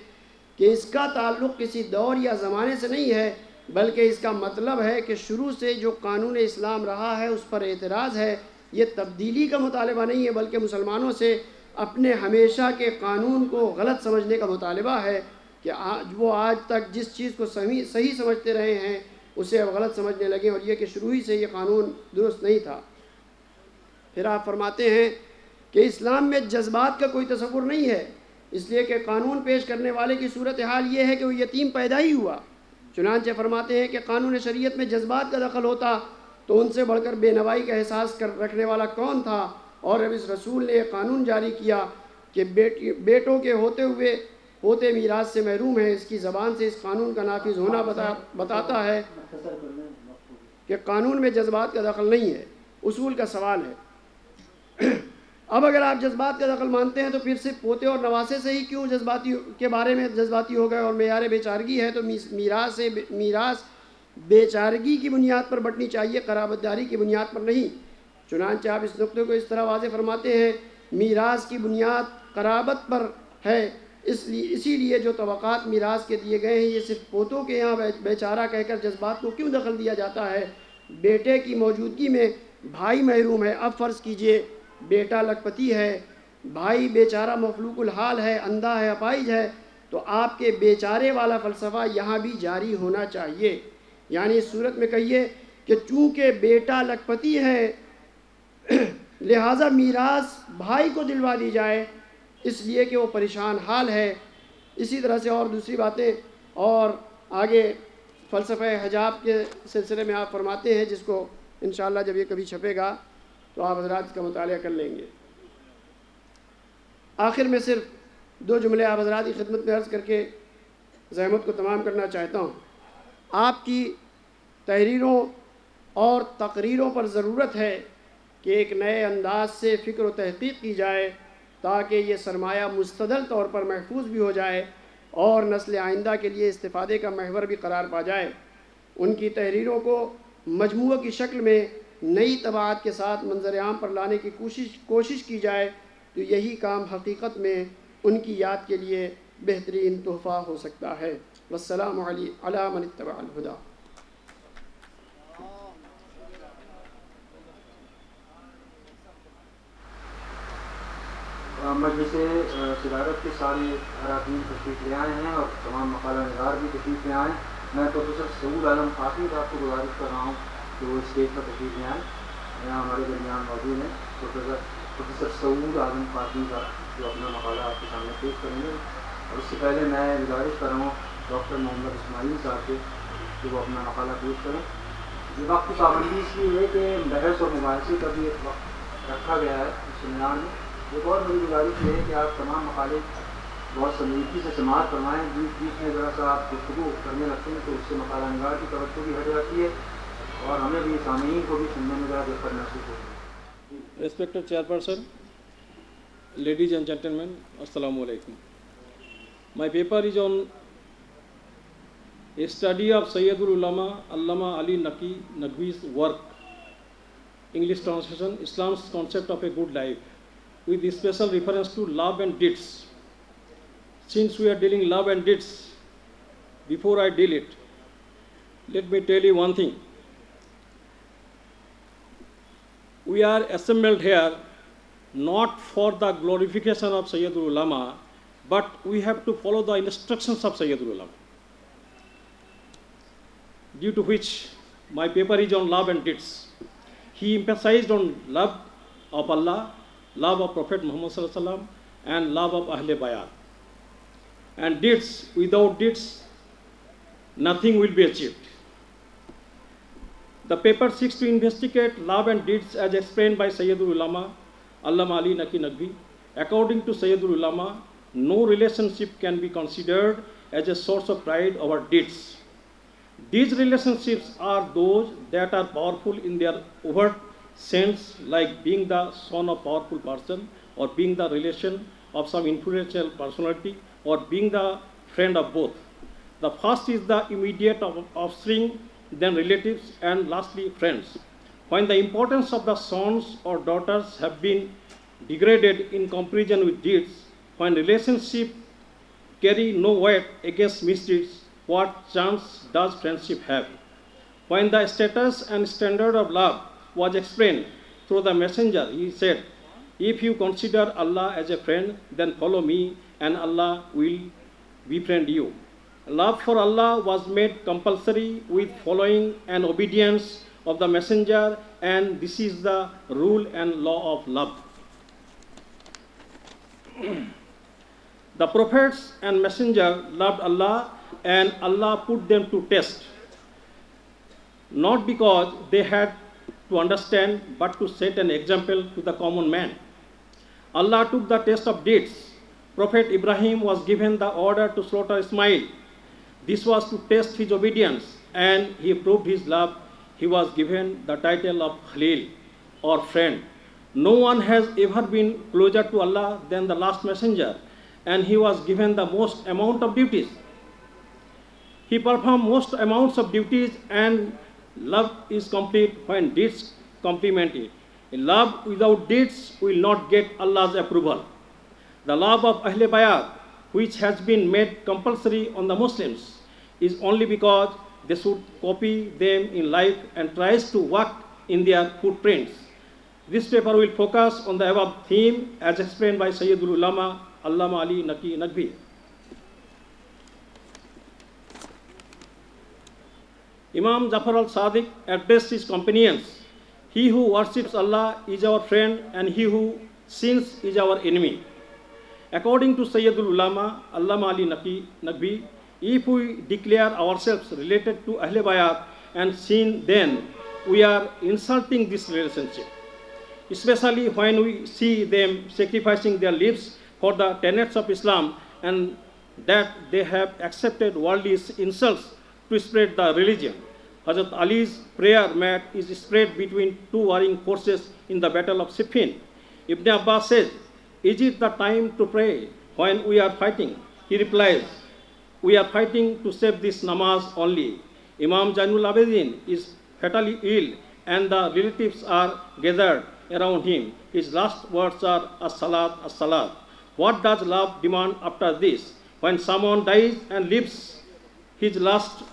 کہ اس کا تعلق کسی دور یا زمانے سے نہیں ہے، بلکہ اس کا مطلب ہے کہ شروع سے جو قانون اسلام رہا ہے اس پر اعتراض ہے۔ یہ تبدیلی کا مطالبہ نہیں ہے، بلکہ مسلمانوں سے اپنے ہمیشہ کے قانون کو غلط سمجھنے کا مطالبہ ہے کہ وہ آج تک جس چیز کو صحیح سمجھتے رہے ہیں اسے اب غلط سمجھنے لگے، اور یہ کہ شروع ہی سے یہ قانون درست نہیں تھا۔ پھر آپ فرماتے ہیں کہ اسلام میں جذبات کا کوئی تصور نہیں ہے، اس لیے کہ قانون پیش کرنے والے کی صورتحال یہ ہے کہ وہ یتیم پیدا ہی ہوا۔ چنانچہ فرماتے ہیں کہ قانون شریعت میں جذبات کا دخل ہوتا تو ان سے بڑھ کر بے نوائی کا احساس رکھنے والا کون تھا؟ اور اب اس رسول نے یہ قانون جاری کیا کہ بیٹوں کے ہوتے ہوئے پوتے میراث سے محروم ہیں. اس کی زبان سے اس قانون کا نافذ ہونا بتاتا ہے کہ قانون میں جذبات کا دخل نہیں ہے. اصول کا سوال ہے. اب اگر آپ جذبات کا دخل مانتے ہیں تو پھر صرف پوتے اور نواسے سے ہی کیوں جذباتی کے بارے میں جذباتی ہو گئے؟ اور معیار بیچارگی ہے تو میراث بیچارگی کی بنیاد پر بٹنی چاہیے، قرابت داری کی بنیاد پر نہیں. چنانچہ آپ اس نقطے کو اس طرح واضح فرماتے ہیں: میراث کی بنیاد قرابت پر ہے، اسی لیے جو توقعات میراث کے دیے گئے ہیں یہ صرف پوتوں کے یہاں بیچارہ کہہ کر جذبات کو کیوں دخل دیا جاتا ہے؟ بیٹے کی موجودگی میں بھائی محروم ہے. اب فرض کیجئے بیٹا لکھپتی ہے، بھائی بیچارہ مفلوق الحال ہے، اندھا ہے، اپاہج ہے، تو آپ کے بیچارے والا فلسفہ یہاں بھی جاری ہونا چاہیے. یعنی اس صورت میں کہیے کہ چونکہ بیٹا لکھپتی ہے لہٰذا میراث بھائی کو دلوا دی جائے، اس لیے کہ وہ پریشان حال ہے. اسی طرح سے اور دوسری باتیں، اور آگے فلسفہ حجاب کے سلسلے میں آپ فرماتے ہیں، جس کو انشاءاللہ جب یہ کبھی چھپے گا تو آپ حضرات اس کا مطالعہ کر لیں گے. آخر میں صرف 2 جملے آپ حضرات کی خدمت میں عرض کر کے زحمت کو تمام کرنا چاہتا ہوں. آپ کی تحریروں اور تقریروں پر ضرورت ہے کہ ایک نئے انداز سے فکر و تحقیق کی جائے تاکہ یہ سرمایہ مستدل طور پر محفوظ بھی ہو جائے اور نسل آئندہ کے لیے استفادے کا محور بھی قرار پا جائے. ان کی تحریروں کو مجموعہ کی شکل میں نئی طباعت کے ساتھ منظر عام پر لانے کی کوشش کی جائے تو یہی کام حقیقت میں ان کی یاد کے لیے بہترین تحفہ ہو سکتا ہے. والسلام علی من اتبع الہدی. مجلس صدارت کے سارے اراکین تشریف لے آئے ہیں اور تمام مقالہ نگار بھی تشریف لے آئے. میں پروفیسر سعود عالم خاطی صاحب کو گزارش کر رہا ہوں کہ وہ اسٹیج پر تشریف لے آئیں. یہاں ہمارے درمیان موجود ہیں پروفیسر سعود عالم خاطی صاحب جو اپنا مقالہ آپ کے سامنے پیش کریں گے. اور اس سے پہلے میں گزارش کر رہا ہوں ڈاکٹر محمد اسماعیل صاحب سے کہ وہ اپنا مقالہ پیش کریں. یہ وقت کی پابندی اس لیے ہے کہ بحث اور مباحثے کا بھی ایک وقت رکھا گیا ہے اس سیمینار میں. ایک اور میری گزارش یہ ہے کہ آپ تمام مقالے بہت سنجیدگی سے سماعت فرمائیں. بیچ میں ذرا سا آپ گفتگو کرنے لگتے ہیں تو اس سے مقالہ نگار کی توجہ بھی ہٹ جاتی ہے اور ہمیں بھی سامعین کو بھی سننے میں ذرا دقت محسوس ہوتی ہے. Respected Chairperson, ladies and gentlemen, Assalamu alaikum. My paper is on a study of Sayyidul Ulama Allama Ali Naqvi's work, English translation, Islam's concept of a good life, with special reference to love and deeds. Since we are dealing love and deeds, before I deal it, let me tell you one thing. We are assembled here not for the glorification of Sayyidul Ulama, but we have to follow the instructions of Sayyidul Ulama, due to which my paper is on love and deeds. He emphasized on love of Allah, love of Prophet Muhammad Sallallahu Alaihi Wasallam, and love of Ahle Bayat. And deeds, without deeds, nothing will be achieved. The paper seeks to investigate love and deeds as explained by Sayyidul Ulama, Allama Ali Naqvi. According to Sayyidul Ulama, no relationship can be considered as a source of pride over deeds. These relationships are those that are powerful in their overt sense, like being the son of a powerful person, or being the relation of some influential personality, or being the friend of both. The first is the immediate offspring, then relatives, and lastly friends. When the importance of the sons or daughters have been degraded in comparison with deeds, when relationships carry no weight against misdeeds, what chance does friendship have? When the status and standard of love was explained through the messenger, he said, "If you consider Allah as a friend, then follow me, and Allah will befriend you." Love for Allah was made compulsory with following and obedience of the messenger, and this is the rule and law of love. The prophets and messenger loved Allah, and Allah put them to test, not because they had to understand, but to set an example to the common man. Allah took the test of deeds, Prophet Ibrahim was given the order to slaughter Ismail. This was to test his obedience, and he proved his love. He was given the title of Khalil, or friend. No one has ever been closer to Allah than the last messenger, and he was given the most amount of duties. He performed most amounts of duties, and love is complete when deeds complement it. A love without deeds will not get Allah's approval. The love of Ahle Bayat, which has been made compulsory on the Muslims, is only because they should copy them in life and tries to walk in their footprints. This paper will focus on the above theme as explained by Sayyidul Ulama, Allama Ali Naqi Naqvi. Imam Jafar al-Sadiq addressed his companions, "He who worships Allah is our friend, and he who sins is our enemy." According to Sayyidul Ulama, Allama Ali Naqi Naqvi, if we declare ourselves related to Ahle Bayat and sin, then we are insulting this relationship, especially when we see them sacrificing their lives for the tenets of Islam and that they have accepted worldly insults to spread the religion. Hazrat Ali's prayer mat is spread between two warring forces in the Battle of Siffin. Ibn Abbas says, "Is it the time to pray when we are fighting?" He replies, "We are fighting to save this namaz only." Imam Zainul Abidin is fatally ill and the relatives are gathered around him. His last words are, "As-salat, as-salat." What does love demand after this? When someone dies and leaves his last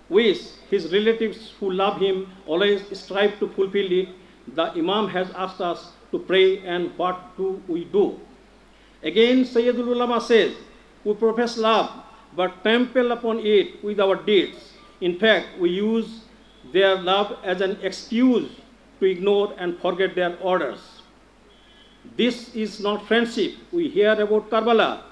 wish, his relatives who love him always strive to fulfill it. The Imam has asked us to pray, and what do we do? Again, Sayyidul Ulama says, "We profess love, but trample upon it with our deeds. In fact, we use their love as an excuse to ignore and forget their orders. This is not friendship. We hear about Karbala,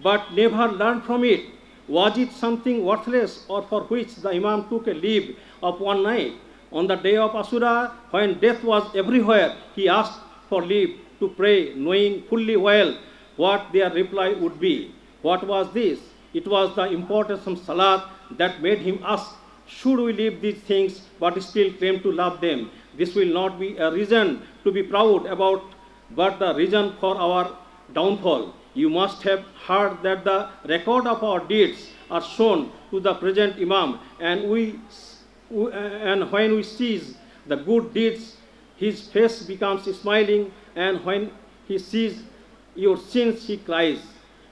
but never learn from it. Was it something worthless or for which the Imam took a leave of one night? On the day of Asura, when death was everywhere, he asked for leave to pray, knowing fully well what their reply would be. What was this? It was the importance of Salat that made him ask, should we leave these things but still claim to love them? This will not be a reason to be proud about, but the reason for our downfall. You must have heard that the record of our deeds are shown to the present Imam, and when we sees the good deeds, his face becomes smiling, and when he sees your sins, he cries.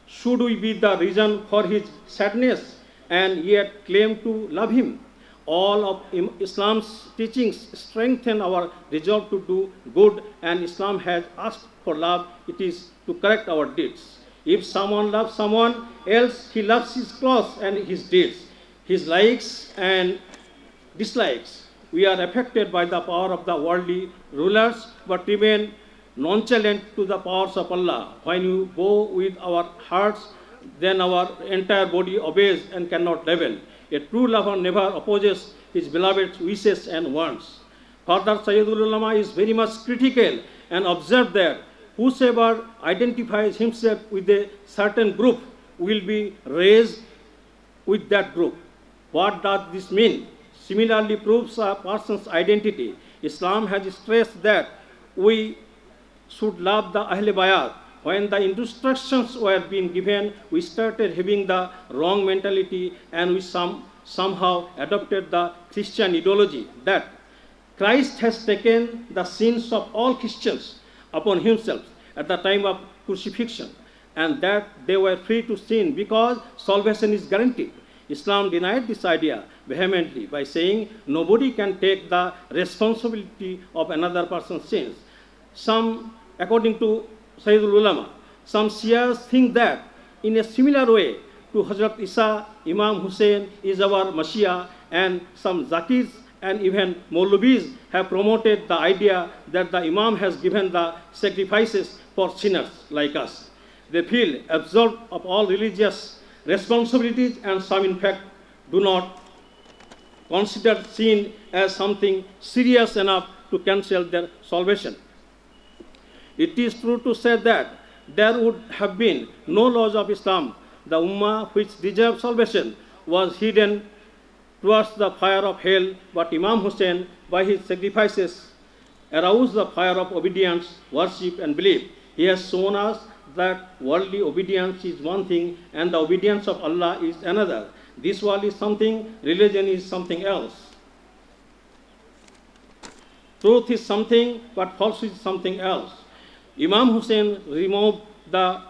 Should we be the reason for his sadness and yet claim to love him? All of Islam's teachings strengthen our resolve to do good, and Islam has asked for love. It is to correct our deeds. If someone loves someone else, he loves his clothes and his deeds, his likes and dislikes. We are affected by the power of the worldly rulers, but remain nonchalant to the powers of Allah. When we bow with our hearts, then our entire body obeys and cannot rebel. A true lover never opposes his beloved's wishes and wants. Further, Sayyidul Ulama is very much critical and observed that whosoever identifies himself with a certain group will be raised with that group. What does this mean? Similarly proves a person's identity. Islam has stressed that we should love the Ahle Bayat. When the instructions were being given, we started having the wrong mentality, and we somehow adopted the Christian ideology that Christ has taken the sins of all Christians upon himself at the time of crucifixion, and that they were free to sin because salvation is guaranteed. Islam denied this idea vehemently by saying nobody can take the responsibility of another person's sins. According to Sayyidul Ulama, some Shias think that in a similar way to Hazrat Isa, Imam Hussein is our Mashiach, and some Zakis and even Maulvis have promoted the idea that the Imam has given the sacrifices for sinners like us. They feel absolved of all religious responsibilities, and some in fact do not consider sin as something serious enough to cancel their salvation. It is true to say that there would have been no laws of Islam, the Ummah which deserved salvation was hidden towards the fire of hell, but Imam Hussein, by his sacrifices, aroused the fire of obedience, worship, and belief. He has shown us that worldly obedience is one thing and the obedience of Allah is another. This world is something, religion is something else. Truth is something, but falsehood is something else. Imam Hussein removed the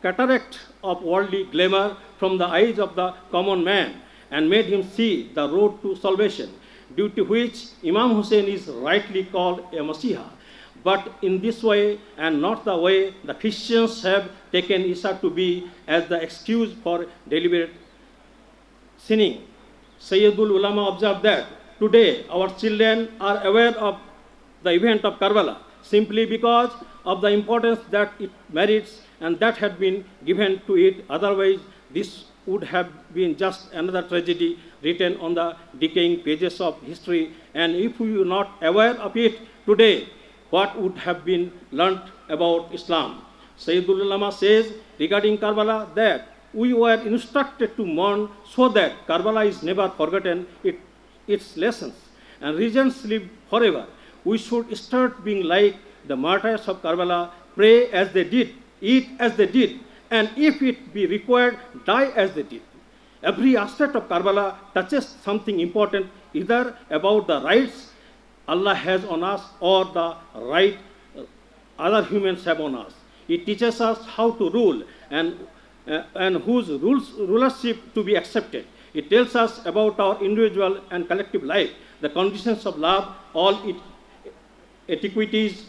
cataract of worldly glamour from the eyes of the common man and made him see the road to salvation, due to which Imam Hussein is rightly called a Masiha. But in this way, and not the way the Christians have taken Isa to be as the excuse for deliberate sinning. Sayyidul Ulama observed that today our children are aware of the event of Karbala simply because of the importance that it merits and that had been given to it. Otherwise, this would have been just another tragedy written on the decaying pages of history. And if we were not aware of it today, what would have been learnt about Islam? Sayyidul Ulama says regarding Karbala that we were instructed to mourn so that Karbala is never forgotten its lessons and regions live forever. We should start being like the martyrs of Karbala, pray as they did, eat as they did, and if it be required, die as they did. Every aspect of Karbala touches something important, either about the rights Allah has on us or the right other humans have on us. It teaches us how to rule and whose rulership to be accepted. It tells us about our individual and collective life, the conditions of love, all its etiquities,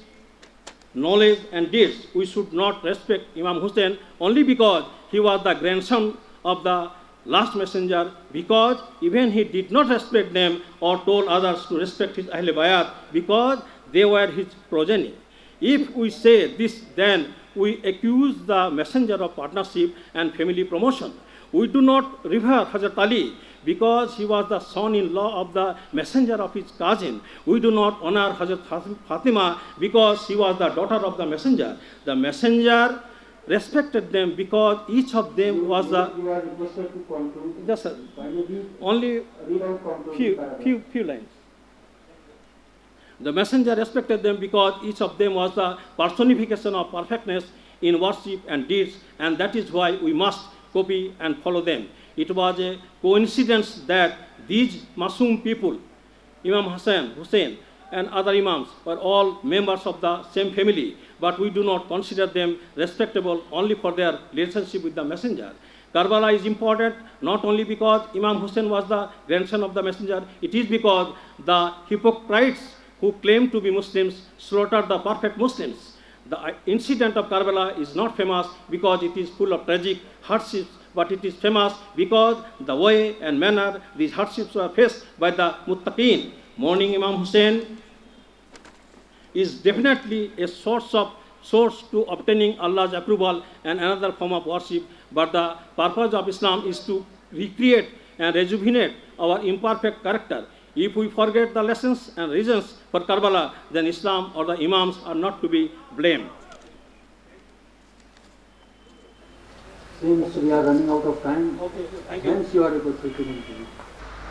knowledge and deeds. We should not respect Imam Hussein only because he was the grandson of the last messenger, because even he did not respect them or told others to respect his Ahl Bayat because they were his progeny. If we say this, then we accuse the messenger of partnership and family promotion. We do not revere Hazrat Ali because he was the son-in-law of the messenger of his cousin. We do not honor Hazrat Fatima because she was the daughter of the messenger. The messenger respected them because each of them was the... You are requested to conclude. Just only few lines. The messenger respected them because each of them was the personification of perfectness in worship and deeds, and that is why we must copy and follow them. It was a coincidence that these Masoom people, Imam Hussein, and other Imams were all members of the same family, but we do not consider them respectable only for their relationship with the messenger. Karbala is important not only because Imam Hussein was the grandson of the messenger, it is because the hypocrites who claim to be Muslims slaughtered the perfect Muslims. The incident of Karbala is not famous because it is full of tragic hardships, but it is famous because the way and manner these hardships were faced by the Muttaqeen. Mourning Imam Hussein is definitely a source to obtaining Allah's approval and another form of worship, but the purpose of Islam is to recreate and rejuvenate our imperfect character. If we forget the lessons and reasons for Karbala, then Islam or the Imams are not to be blamed. Since we are running out of time, Okay, thank you. hence you are able to continue.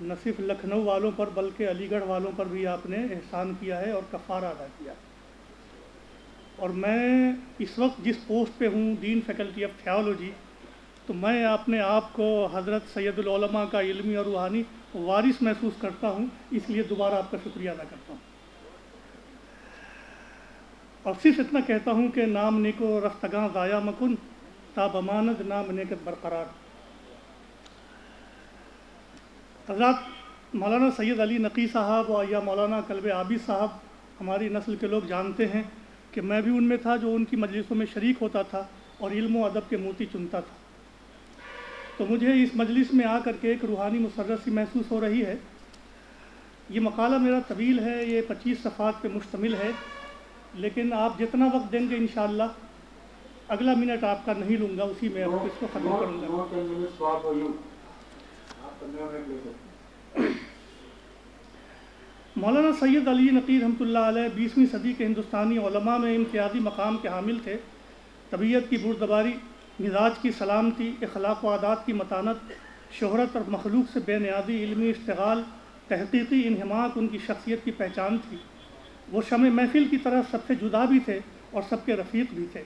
نہ صرف لکھنؤ والوں پر بلکہ علی گڑھ والوں پر بھی آپ نے احسان کیا ہے اور کفارہ ادا کیا ہے۔ اور میں اس وقت جس پوسٹ پہ ہوں، دین فیکلٹی آف تھیالوجی، تو میں اپنے آپ کو حضرت سید العلماء کا علمی اور روحانی وارث محسوس کرتا ہوں، اس لیے دوبارہ آپ کا شکریہ ادا کرتا ہوں۔ اور صرف اتنا کہتا ہوں کہ نام نیکو رفتگاں ضائع مکن، تاب امانت نام نیکت برقرار۔ حضرات مولانا سید علی نقی صاحب اور یا مولانا کلب عابد صاحب ہماری نسل کے لوگ جانتے ہیں کہ میں بھی ان میں تھا جو ان کی مجلسوں میں شریک ہوتا تھا اور علم و ادب کے موتی چنتا تھا۔ تو مجھے اس مجلس میں آ کر کے ایک روحانی مسرت سی محسوس ہو رہی ہے۔ یہ مقالہ میرا طویل ہے، یہ 25 صفحات پہ مشتمل ہے، لیکن آپ جتنا وقت دیں گے انشاءاللہ اگلا منٹ آپ کا نہیں لوں گا، اسی میں اب اس کو ختم کروں گا۔ مولانا سید علی نقی رحمۃ اللہ علیہ 20ویں صدی کے ہندوستانی علماء میں امتیازی مقام کے حامل تھے۔ طبیعت کی بردباری، مزاج کی سلامتی، اخلاق و عادات کی متانت، شہرت اور مخلوق سے بے نیازی، علمی اشتغال، تحقیقی انہماک ان کی شخصیت کی پہچان تھی۔ وہ شمع محفل کی طرح سب سے جدا بھی تھے اور سب کے رفیق بھی تھے۔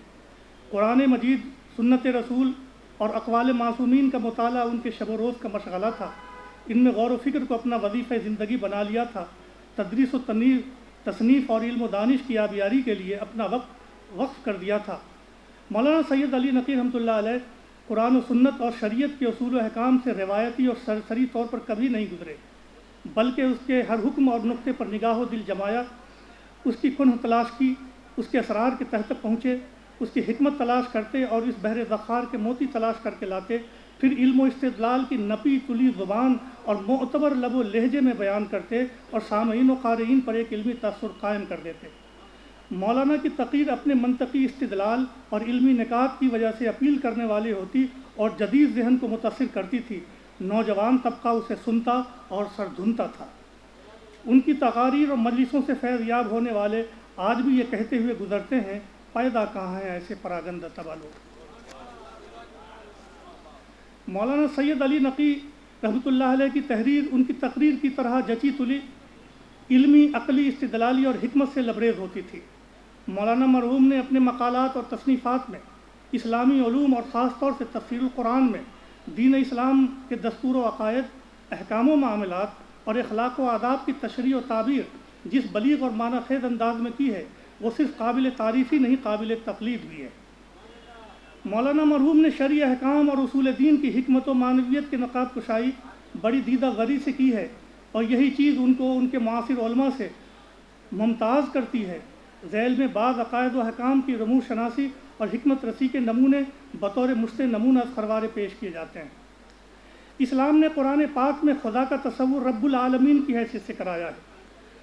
قرآن مجید، سنت رسول اور اقوال معصومین کا مطالعہ ان کے شب و روز کا مشغلہ تھا۔ ان میں غور و فکر کو اپنا وظیفہ زندگی بنا لیا تھا۔ تدریس و تصنیف اور علم و دانش کی آبیاری کے لیے اپنا وقت وقف کر دیا تھا۔ مولانا سید علی نقی رحمۃ اللہ علیہ قرآن و سنت اور شریعت کے اصول و احکام سے روایتی اور سرسری طور پر کبھی نہیں گزرے، بلکہ اس کے ہر حکم اور نقطے پر نگاہ و دل جمایا، اس کی کنہ تلاش کی، اس کے اسرار کے تحت پہنچے، اس کی حکمت تلاش کرتے اور اس بحر ذخار کے موتی تلاش کر کے لاتے، پھر علم و استدلال کی نپی تلی زبان اور معتبر لب و لہجے میں بیان کرتے اور سامعین و قارئین پر ایک علمی تاثر قائم کر دیتے۔ مولانا کی تقریر اپنے منطقی استدلال اور علمی نکات کی وجہ سے اپیل کرنے والی ہوتی اور جدید ذہن کو متاثر کرتی تھی۔ نوجوان طبقہ اسے سنتا اور سر دھنتا تھا۔ ان کی تقاریر اور مجلسوں سے فیض یاب ہونے والے آج بھی یہ کہتے ہوئے گزرتے ہیں، پیدا کہاں ہیں ایسے پراگندہ طبع لوگ۔ مولانا سید علی نقی رحمۃ اللہ علیہ کی تحریر ان کی تقریر کی طرح جچی تلی، علمی، عقلی، استدلالی اور حکمت سے لبریز ہوتی تھی۔ مولانا مرحوم نے اپنے مقالات اور تصنیفات میں اسلامی علوم اور خاص طور سے تفسیر القرآن میں دین اسلام کے دستور و عقائد، احکام و معاملات اور اخلاق و آداب کی تشریح و تعبیر جس بلیغ اور معنی خیز انداز میں کی ہے، وہ صرف قابل تعریف ہی نہیں، قابل تقلید بھی ہے۔ مولانا مرحوم نے شرعی احکام اور اصول دین کی حکمت و معنویت کے نقاب کشائی بڑی دیدہ غری سے کی ہے، اور یہی چیز ان کو ان کے معاصر علماء سے ممتاز کرتی ہے۔ ذیل میں بعض عقائد و احکام کی رموز شناسی اور حکمت رسی کے نمونے بطور مشت نمونہ خروارے پیش کیے جاتے ہیں۔ اسلام نے قرآن پاک میں خدا کا تصور رب العالمین کی حیثیت سے کرایا ہے۔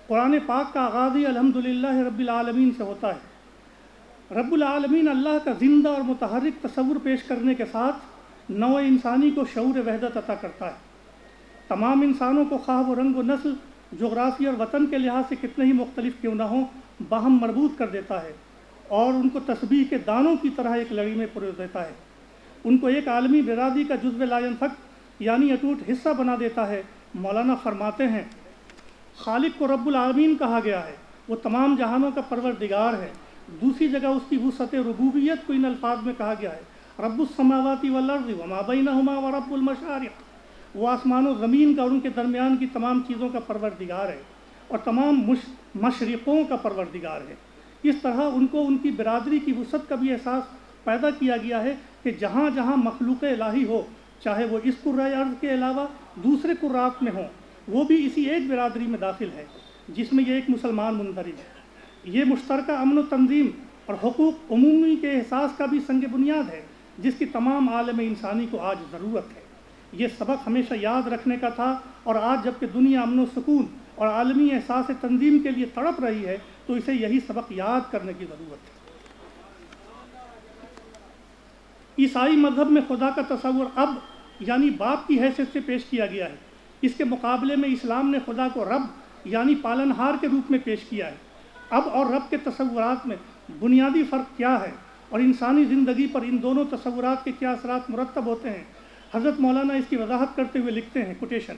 قرآن پاک کا آغاز ہی الحمدللہ رب العالمین سے ہوتا ہے۔ رب العالمین اللہ کا زندہ اور متحرک تصور پیش کرنے کے ساتھ نوع انسانی کو شعور وحدت عطا کرتا ہے۔ تمام انسانوں کو خواہ و رنگ و نسل، جغرافی اور وطن کے لحاظ سے کتنے ہی مختلف کیوں نہ ہوں، باہم مربوط کر دیتا ہے اور ان کو تسبیح کے دانوں کی طرح ایک لڑی میں پروے دیتا ہے۔ ان کو ایک عالمی برادری کا جزو لا ینفک یعنی اٹوٹ حصہ بنا دیتا ہے۔ مولانا فرماتے ہیں، خالق کو رب العالمین کہا گیا ہے، وہ تمام جہانوں کا پروردگار ہے۔ دوسری جگہ اس کی وسعت ربوبیت کو ان الفاظ میں کہا گیا ہے، رب السماوات والارض وما بینہما ورب المشارق، وہ آسمان و زمین کا اور ان کے درمیان کی تمام چیزوں کا پروردگار ہے اور تمام مشرقوں کا پروردگار ہے۔ اس طرح ان کو ان کی برادری کی وسعت کا بھی احساس پیدا کیا گیا ہے کہ جہاں جہاں مخلوق الہی ہو، چاہے وہ اس کرۂ ارض کے علاوہ دوسرے کرات میں ہوں، وہ بھی اسی ایک برادری میں داخل ہے جس میں یہ ایک مسلمان مندرج ہے۔ یہ مشترکہ امن و تنظیم اور حقوق عمومی کے احساس کا بھی سنگ بنیاد ہے جس کی تمام عالم انسانی کو آج ضرورت ہے۔ یہ سبق ہمیشہ یاد رکھنے کا تھا، اور آج جب کہ دنیا امن و سکون اور عالمی احساس تنظیم کے لیے تڑپ رہی ہے تو اسے یہی سبق یاد کرنے کی ضرورت ہے۔ عیسائی مذہب میں خدا کا تصور اب یعنی باپ کی حیثیت سے پیش کیا گیا ہے۔ اس کے مقابلے میں اسلام نے خدا کو رب یعنی پالنہار کے روپ میں پیش کیا ہے۔ اب اور رب کے تصورات میں بنیادی فرق کیا ہے اور انسانی زندگی پر ان دونوں تصورات کے کیا اثرات مرتب ہوتے ہیں؟ حضرت مولانا اس کی وضاحت کرتے ہوئے لکھتے ہیں، کوٹیشن: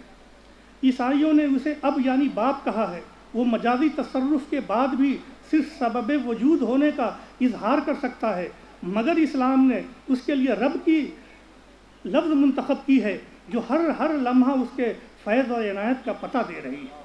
عیسائیوں نے اسے اب یعنی باپ کہا ہے۔ وہ مجازی تصرف کے بعد بھی صرف سبب وجود ہونے کا اظہار کر سکتا ہے، مگر اسلام نے اس کے لیے رب کی لفظ منتخب کی ہے جو ہر لمحہ اس کے فیض اور عنایت کا پتہ دے رہی ہے۔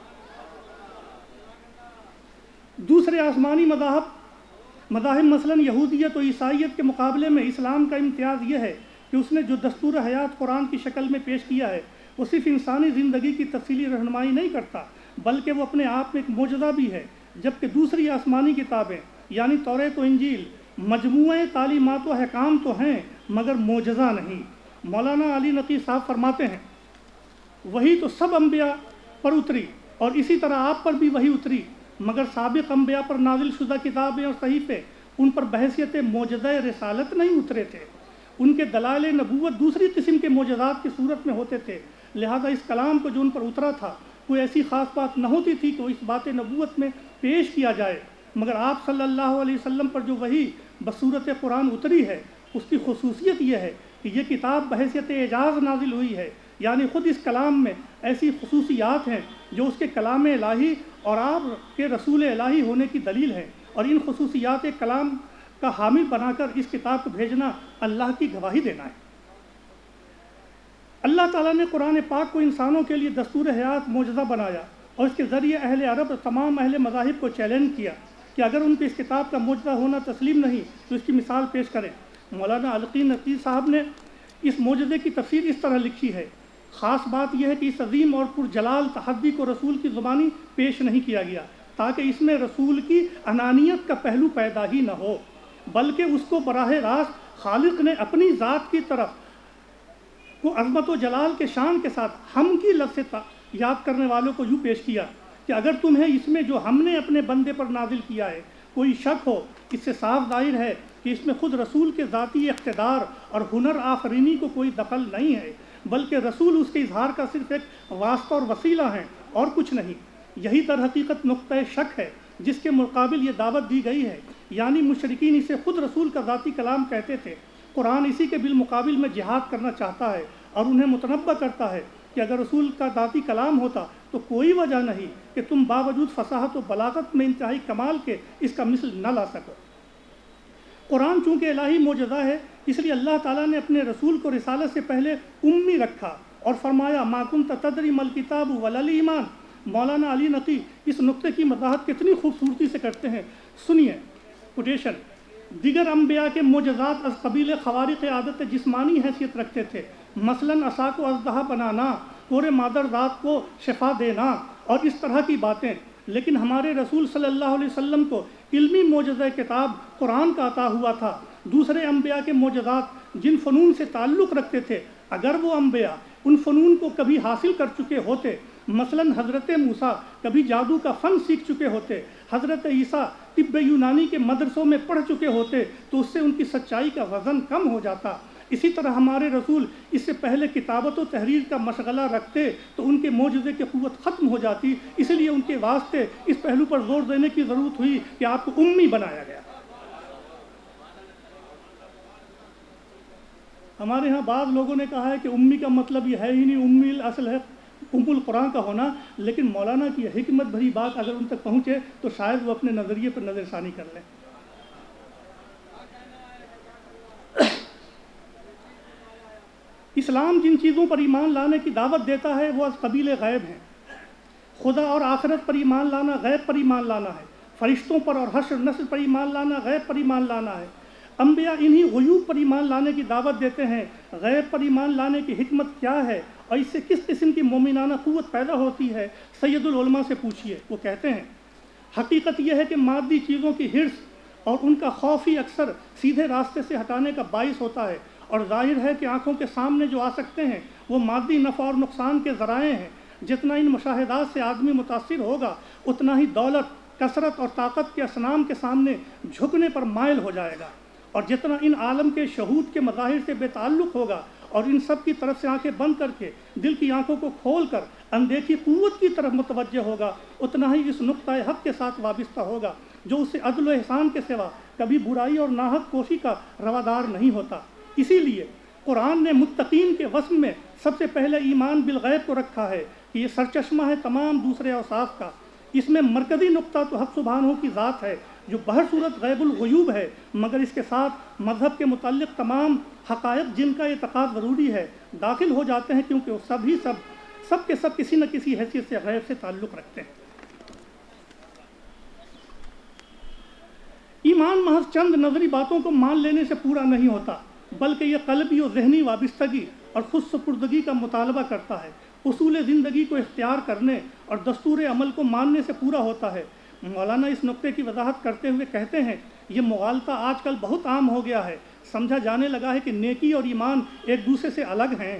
دوسرے آسمانی مذاہب مثلاً یہودیت و عیسائیت کے مقابلے میں اسلام کا امتیاز یہ ہے کہ اس نے جو دستور حیات قرآن کی شکل میں پیش کیا ہے وہ صرف انسانی زندگی کی تفصیلی رہنمائی نہیں کرتا، بلکہ وہ اپنے آپ میں ایک معجزہ بھی ہے، جبکہ دوسری آسمانی کتابیں یعنی توریت و انجیل مجموعہ تعلیمات و احکام تو ہیں مگر معجزہ نہیں۔ مولانا علی نقی صاحب فرماتے ہیں، وہی تو سب انبیاء پر اتری اور اسی طرح آپ پر بھی وہی اتری، مگر سابق انبیاء پر نازل شدہ کتابیں اور صحیفے ان پر بحیثیت معجزہ رسالت نہیں اترے تھے، ان کے دلائل نبوت دوسری قسم کے معجزات کی صورت میں ہوتے تھے، لہذا اس کلام کو جو ان پر اترا تھا کوئی ایسی خاص بات نہ ہوتی تھی کہ وہ اس بات نبوت میں پیش کیا جائے، مگر آپ صلی اللہ علیہ وسلم پر جو وحی بصورت قرآن اتری ہے اس کی خصوصیت یہ ہے کہ یہ کتاب بحیثیت اعجاز نازل ہوئی ہے، یعنی خود اس کلام میں ایسی خصوصیات ہیں جو اس کے کلام الہی اور آپ کے رسول الہی ہونے کی دلیل ہے، اور ان خصوصیات کلام کا حامل بنا کر اس کتاب کو بھیجنا اللہ کی گواہی دینا ہے۔ اللہ تعالیٰ نے قرآن پاک کو انسانوں کے لیے دستور حیات معجزہ بنایا اور اس کے ذریعے اہل عرب اور تمام اہل مذاہب کو چیلنج کیا کہ اگر ان کو اس کتاب کا معجزہ ہونا تسلیم نہیں تو اس کی مثال پیش کریں۔ مولانا علی نقی صاحب نے اس معجزے کی تفسیر اس طرح لکھی ہے، خاص بات یہ ہے کہ اس عظیم اور پرجلال تحدی کو رسول کی زبانی پیش نہیں کیا گیا تاکہ اس میں رسول کی انانیت کا پہلو پیدا ہی نہ ہو، بلکہ اس کو براہ راست خالق نے اپنی ذات کی طرف کو عظمت و جلال کے شان کے ساتھ ہم کی لفظ سے یاد کرنے والوں کو یوں پیش کیا کہ اگر تمہیں اس میں جو ہم نے اپنے بندے پر نازل کیا ہے کوئی شک ہو، اس سے صاف ظاہر ہے کہ اس میں خود رسول کے ذاتی اقتدار اور ہنر آفرینی کو کوئی دخل نہیں ہے، بلکہ رسول اس کے اظہار کا صرف ایک واسطہ اور وسیلہ ہیں اور کچھ نہیں۔ یہی در حقیقت نقطۂ شک ہے جس کے مقابل یہ دعوت دی گئی ہے، یعنی مشرکین اسے خود رسول کا ذاتی کلام کہتے تھے۔ قرآن اسی کے بالمقابل میں جہاد کرنا چاہتا ہے اور انہیں متنبہ کرتا ہے کہ اگر رسول کا ذاتی کلام ہوتا تو کوئی وجہ نہیں کہ تم باوجود فصاحت و بلاغت میں انتہائی کمال کے اس کا مثل نہ لا سکو۔ قرآن چونکہ الہی معجزہ ہے اس لیے اللہ تعالیٰ نے اپنے رسول کو رسالت سے پہلے امی رکھا اور فرمایا ما کنت تدری ما الکتاب ولا الایمان۔ مولانا علی نقی اس نقطے کی وضاحت کتنی خوبصورتی سے کرتے ہیں، سنیے کوٹیشن، دیگر انبیاء کے معجزات از قبیل خوارق عادت جسمانی حیثیت رکھتے تھے، مثلاً عصا کو اژدہا بنانا، پورے مادر ذات کو شفا دینا اور اس طرح کی باتیں، لیکن ہمارے رسول صلی اللہ علیہ وسلم کو علمی معجزہ کتاب قرآن کا عطا ہوا تھا۔ دوسرے انبیاء کے معجزات جن فنون سے تعلق رکھتے تھے اگر وہ انبیاء ان فنون کو کبھی حاصل کر چکے ہوتے، مثلاً حضرت موسیٰ کبھی جادو کا فن سیکھ چکے ہوتے، حضرت عیسیٰ طب یونانی کے مدرسوں میں پڑھ چکے ہوتے تو اس سے ان کی سچائی کا وزن کم ہو جاتا۔ اسی طرح ہمارے رسول اس سے پہلے کتابت و تحریر کا مشغلہ رکھتے تو ان کے معجزے کی قوت ختم ہو جاتی، اس لیے ان کے واسطے اس پہلو پر زور دینے کی ضرورت ہوئی کہ آپ کو امی بنایا گیا۔ ہمارے ہاں بعض لوگوں نے کہا ہے کہ امی کا مطلب یہ ہے ہی نہیں، امی الاصل ہے ام القرآن کا ہونا، لیکن مولانا کی حکمت بھری بات اگر ان تک پہنچے تو شاید وہ اپنے نظریے پر نظر ثانی کر لیں۔ اسلام جن چیزوں پر ایمان لانے کی دعوت دیتا ہے وہ از قبیل غیب ہیں۔ خدا اور آخرت پر ایمان لانا غیب پر ایمان لانا ہے، فرشتوں پر اور حشر نسل پر ایمان لانا غیب پر ایمان لانا ہے۔ انبیاء انہی غیوب پر ایمان لانے کی دعوت دیتے ہیں۔ غیب پر ایمان لانے کی حکمت کیا ہے اور اس سے کس قسم کی مومنانہ قوت پیدا ہوتی ہے، سید العلماء سے پوچھیے۔ وہ کہتے ہیں حقیقت یہ ہے کہ مادی چیزوں کی حرص اور ان کا خوف ہی اکثر سیدھے راستے سے ہٹانے کا باعث ہوتا ہے، اور ظاہر ہے کہ آنکھوں کے سامنے جو آ سکتے ہیں وہ مادی نفع اور نقصان کے ذرائع ہیں۔ جتنا ان مشاہدات سے آدمی متاثر ہوگا اتنا ہی دولت، کثرت اور طاقت کے اصنام کے سامنے جھکنے پر مائل ہو جائے گا، اور جتنا ان عالم کے شہود کے مظاہر سے بے تعلق ہوگا اور ان سب کی طرف سے آنکھیں بند کر کے دل کی آنکھوں کو کھول کر اندیکھی قوت کی طرف متوجہ ہوگا، اتنا ہی اس نقطۂ حق کے ساتھ وابستہ ہوگا جو اسے عدل و احسان کے سوا کبھی برائی اور ناحق کوشی کا روادار نہیں ہوتا۔ اسی لیے قرآن نے متقین کے وصف میں سب سے پہلے ایمان بالغیب کو رکھا ہے، کہ یہ سرچشمہ ہے تمام دوسرے اوصاف کا، اس میں مرکزی نقطہ تو حق سبحانہ کی ذات ہے جو بہر صورت غیب الغیوب ہے، مگر اس کے ساتھ مذہب کے متعلق تمام حقائق جن کا اعتقاد ضروری ہے داخل ہو جاتے ہیں، کیونکہ وہ سب کے سب کسی نہ کسی حیثیت سے غیب سے تعلق رکھتے ہیں۔ ایمان محض چند نظری باتوں کو مان لینے سے پورا نہیں ہوتا، بلکہ یہ قلبی و ذہنی وابستگی اور خود سپردگی کا مطالبہ کرتا ہے، اصول زندگی کو اختیار کرنے اور دستور عمل کو ماننے سے پورا ہوتا ہے۔ مولانا اس نقطے کی وضاحت کرتے ہوئے کہتے ہیں، یہ مغالطہ آج کل بہت عام ہو گیا ہے، سمجھا جانے لگا ہے کہ نیکی اور ایمان ایک دوسرے سے الگ ہیں،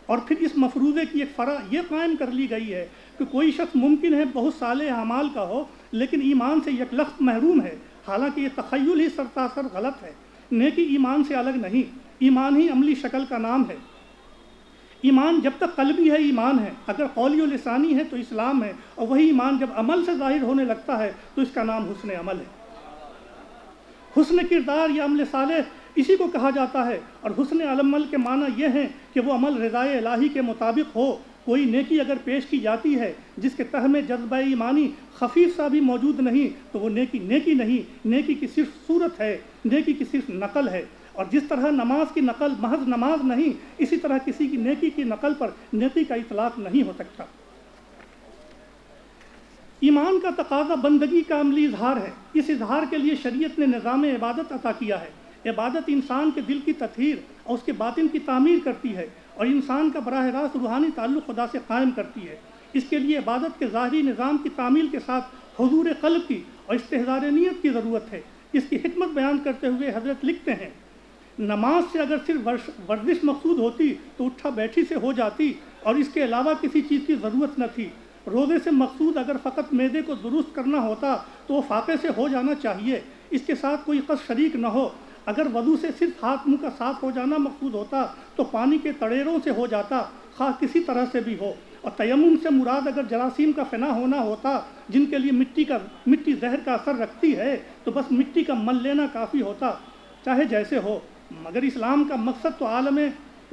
اور پھر اس مفروضے کی ایک فرع یہ قائم کر لی گئی ہے کہ کوئی شخص ممکن ہے بہت صالح اعمال کا ہو لیکن ایمان سے یک لخت محروم ہے، حالانکہ یہ تخیل ہی سرتاسر غلط ہے۔ نیکی ایمان سے الگ نہیں، ایمان ہی عملی شکل کا نام ہے۔ ایمان جب تک قلبی ہے ایمان ہے، اگر قولی و لسانی ہے تو اسلام ہے، اور وہی ایمان جب عمل سے ظاہر ہونے لگتا ہے تو اس کا نام حسن عمل ہے۔ حسن کردار یا عمل صالح اسی کو کہا جاتا ہے، اور حسن عمل کے معنی یہ ہیں کہ وہ عمل رضائے الہی کے مطابق ہو۔ کوئی نیکی اگر پیش کی جاتی ہے جس کے تہ میں جذبہ ایمانی خفیف سا بھی موجود نہیں تو وہ نیکی نہیں، نیکی کی صرف صورت ہے، نیکی کی صرف نقل ہے۔ اور جس طرح نماز کی نقل محض نماز نہیں، اسی طرح کسی کی نیکی کی نقل پر نیکی کا اطلاق نہیں ہو سکتا۔ ایمان کا تقاضا بندگی کا عملی اظہار ہے، اس اظہار کے لیے شریعت نے نظام عبادت عطا کیا ہے۔ عبادت انسان کے دل کی تطہیر اور اس کے باطن کی تعمیر کرتی ہے، اور انسان کا براہ راست روحانی تعلق خدا سے قائم کرتی ہے۔ اس کے لیے عبادت کے ظاہری نظام کی تعمیل کے ساتھ حضور قلب کی اور استحضار نیت کی ضرورت ہے۔ اس کی حکمت بیان کرتے ہوئے حضرت لکھتے ہیں، نماز سے اگر صرف ورزش مقصود ہوتی تو اٹھا بیٹھی سے ہو جاتی اور اس کے علاوہ کسی چیز کی ضرورت نہ تھی۔ روزے سے مقصود اگر فقط معدے کو درست کرنا ہوتا تو وہ فاقے سے ہو جانا چاہیے، اس کے ساتھ کوئی قصد شریک نہ ہو۔ اگر وضو سے صرف ہاتھ منہ کا صاف ہو جانا مقصود ہوتا تو پانی کے تڑیروں سے ہو جاتا، خواہ کسی طرح سے بھی ہو۔ اور تیمم سے مراد اگر جراثیم کا فنا ہونا ہوتا جن کے لیے مٹی زہر کا اثر رکھتی ہے تو بس مٹی کا مل لینا کافی ہوتا، چاہے جیسے ہو۔ مگر اسلام کا مقصد تو عالم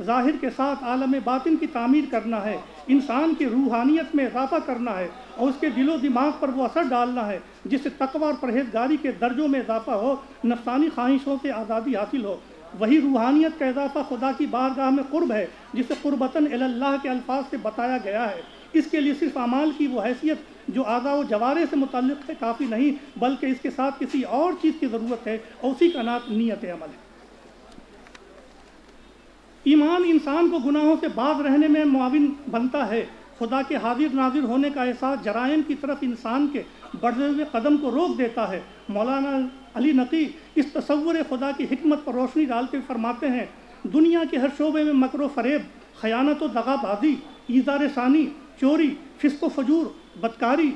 ظاہر کے ساتھ عالم باطن کی تعمیر کرنا ہے، انسان کی روحانیت میں اضافہ کرنا ہے اور اس کے دل و دماغ پر وہ اثر ڈالنا ہے جس سے تقوی اور پرہیزگاری کے درجوں میں اضافہ ہو، نفسانی خواہشوں سے آزادی حاصل ہو۔ وہی روحانیت کا اضافہ خدا کی بارگاہ میں قرب ہے جسے قربتاً الی اللہ کے الفاظ سے بتایا گیا ہے۔ اس کے لیے صرف اعمال کی وہ حیثیت جو اعضاء و جوارح سے متعلق ہے کافی نہیں، بلکہ اس کے ساتھ کسی اور چیز کی ضرورت ہے، اور اسی کا نام نیت عمل ہے۔ ایمان انسان کو گناہوں سے باز رہنے میں معاون بنتا ہے۔ خدا کے حاضر ناظر ہونے کا احساس جرائم کی طرف انسان کے بڑھتے ہوئے قدم کو روک دیتا ہے۔ مولانا علی نقی اس تصور خدا کی حکمت پر روشنی ڈالتے ہوئے فرماتے ہیں، دنیا کے ہر شعبے میں مکر و فریب، خیانت و دغا بازی، ایذار ثانی، چوری، فسق و فجور، بدکاری،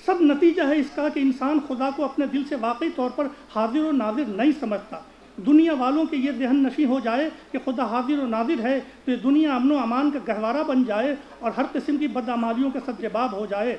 سب نتیجہ ہے اس کا کہ انسان خدا کو اپنے دل سے واقعی طور پر حاضر و ناظر نہیں سمجھتا۔ دنیا والوں کے یہ ذہن نشی ہو جائے کہ خدا حاضر و ناظر ہے تو یہ دنیا امن و امان کا گہوارہ بن جائے اور ہر قسم کی بدعمالیوں کا سدجباب ہو جائے۔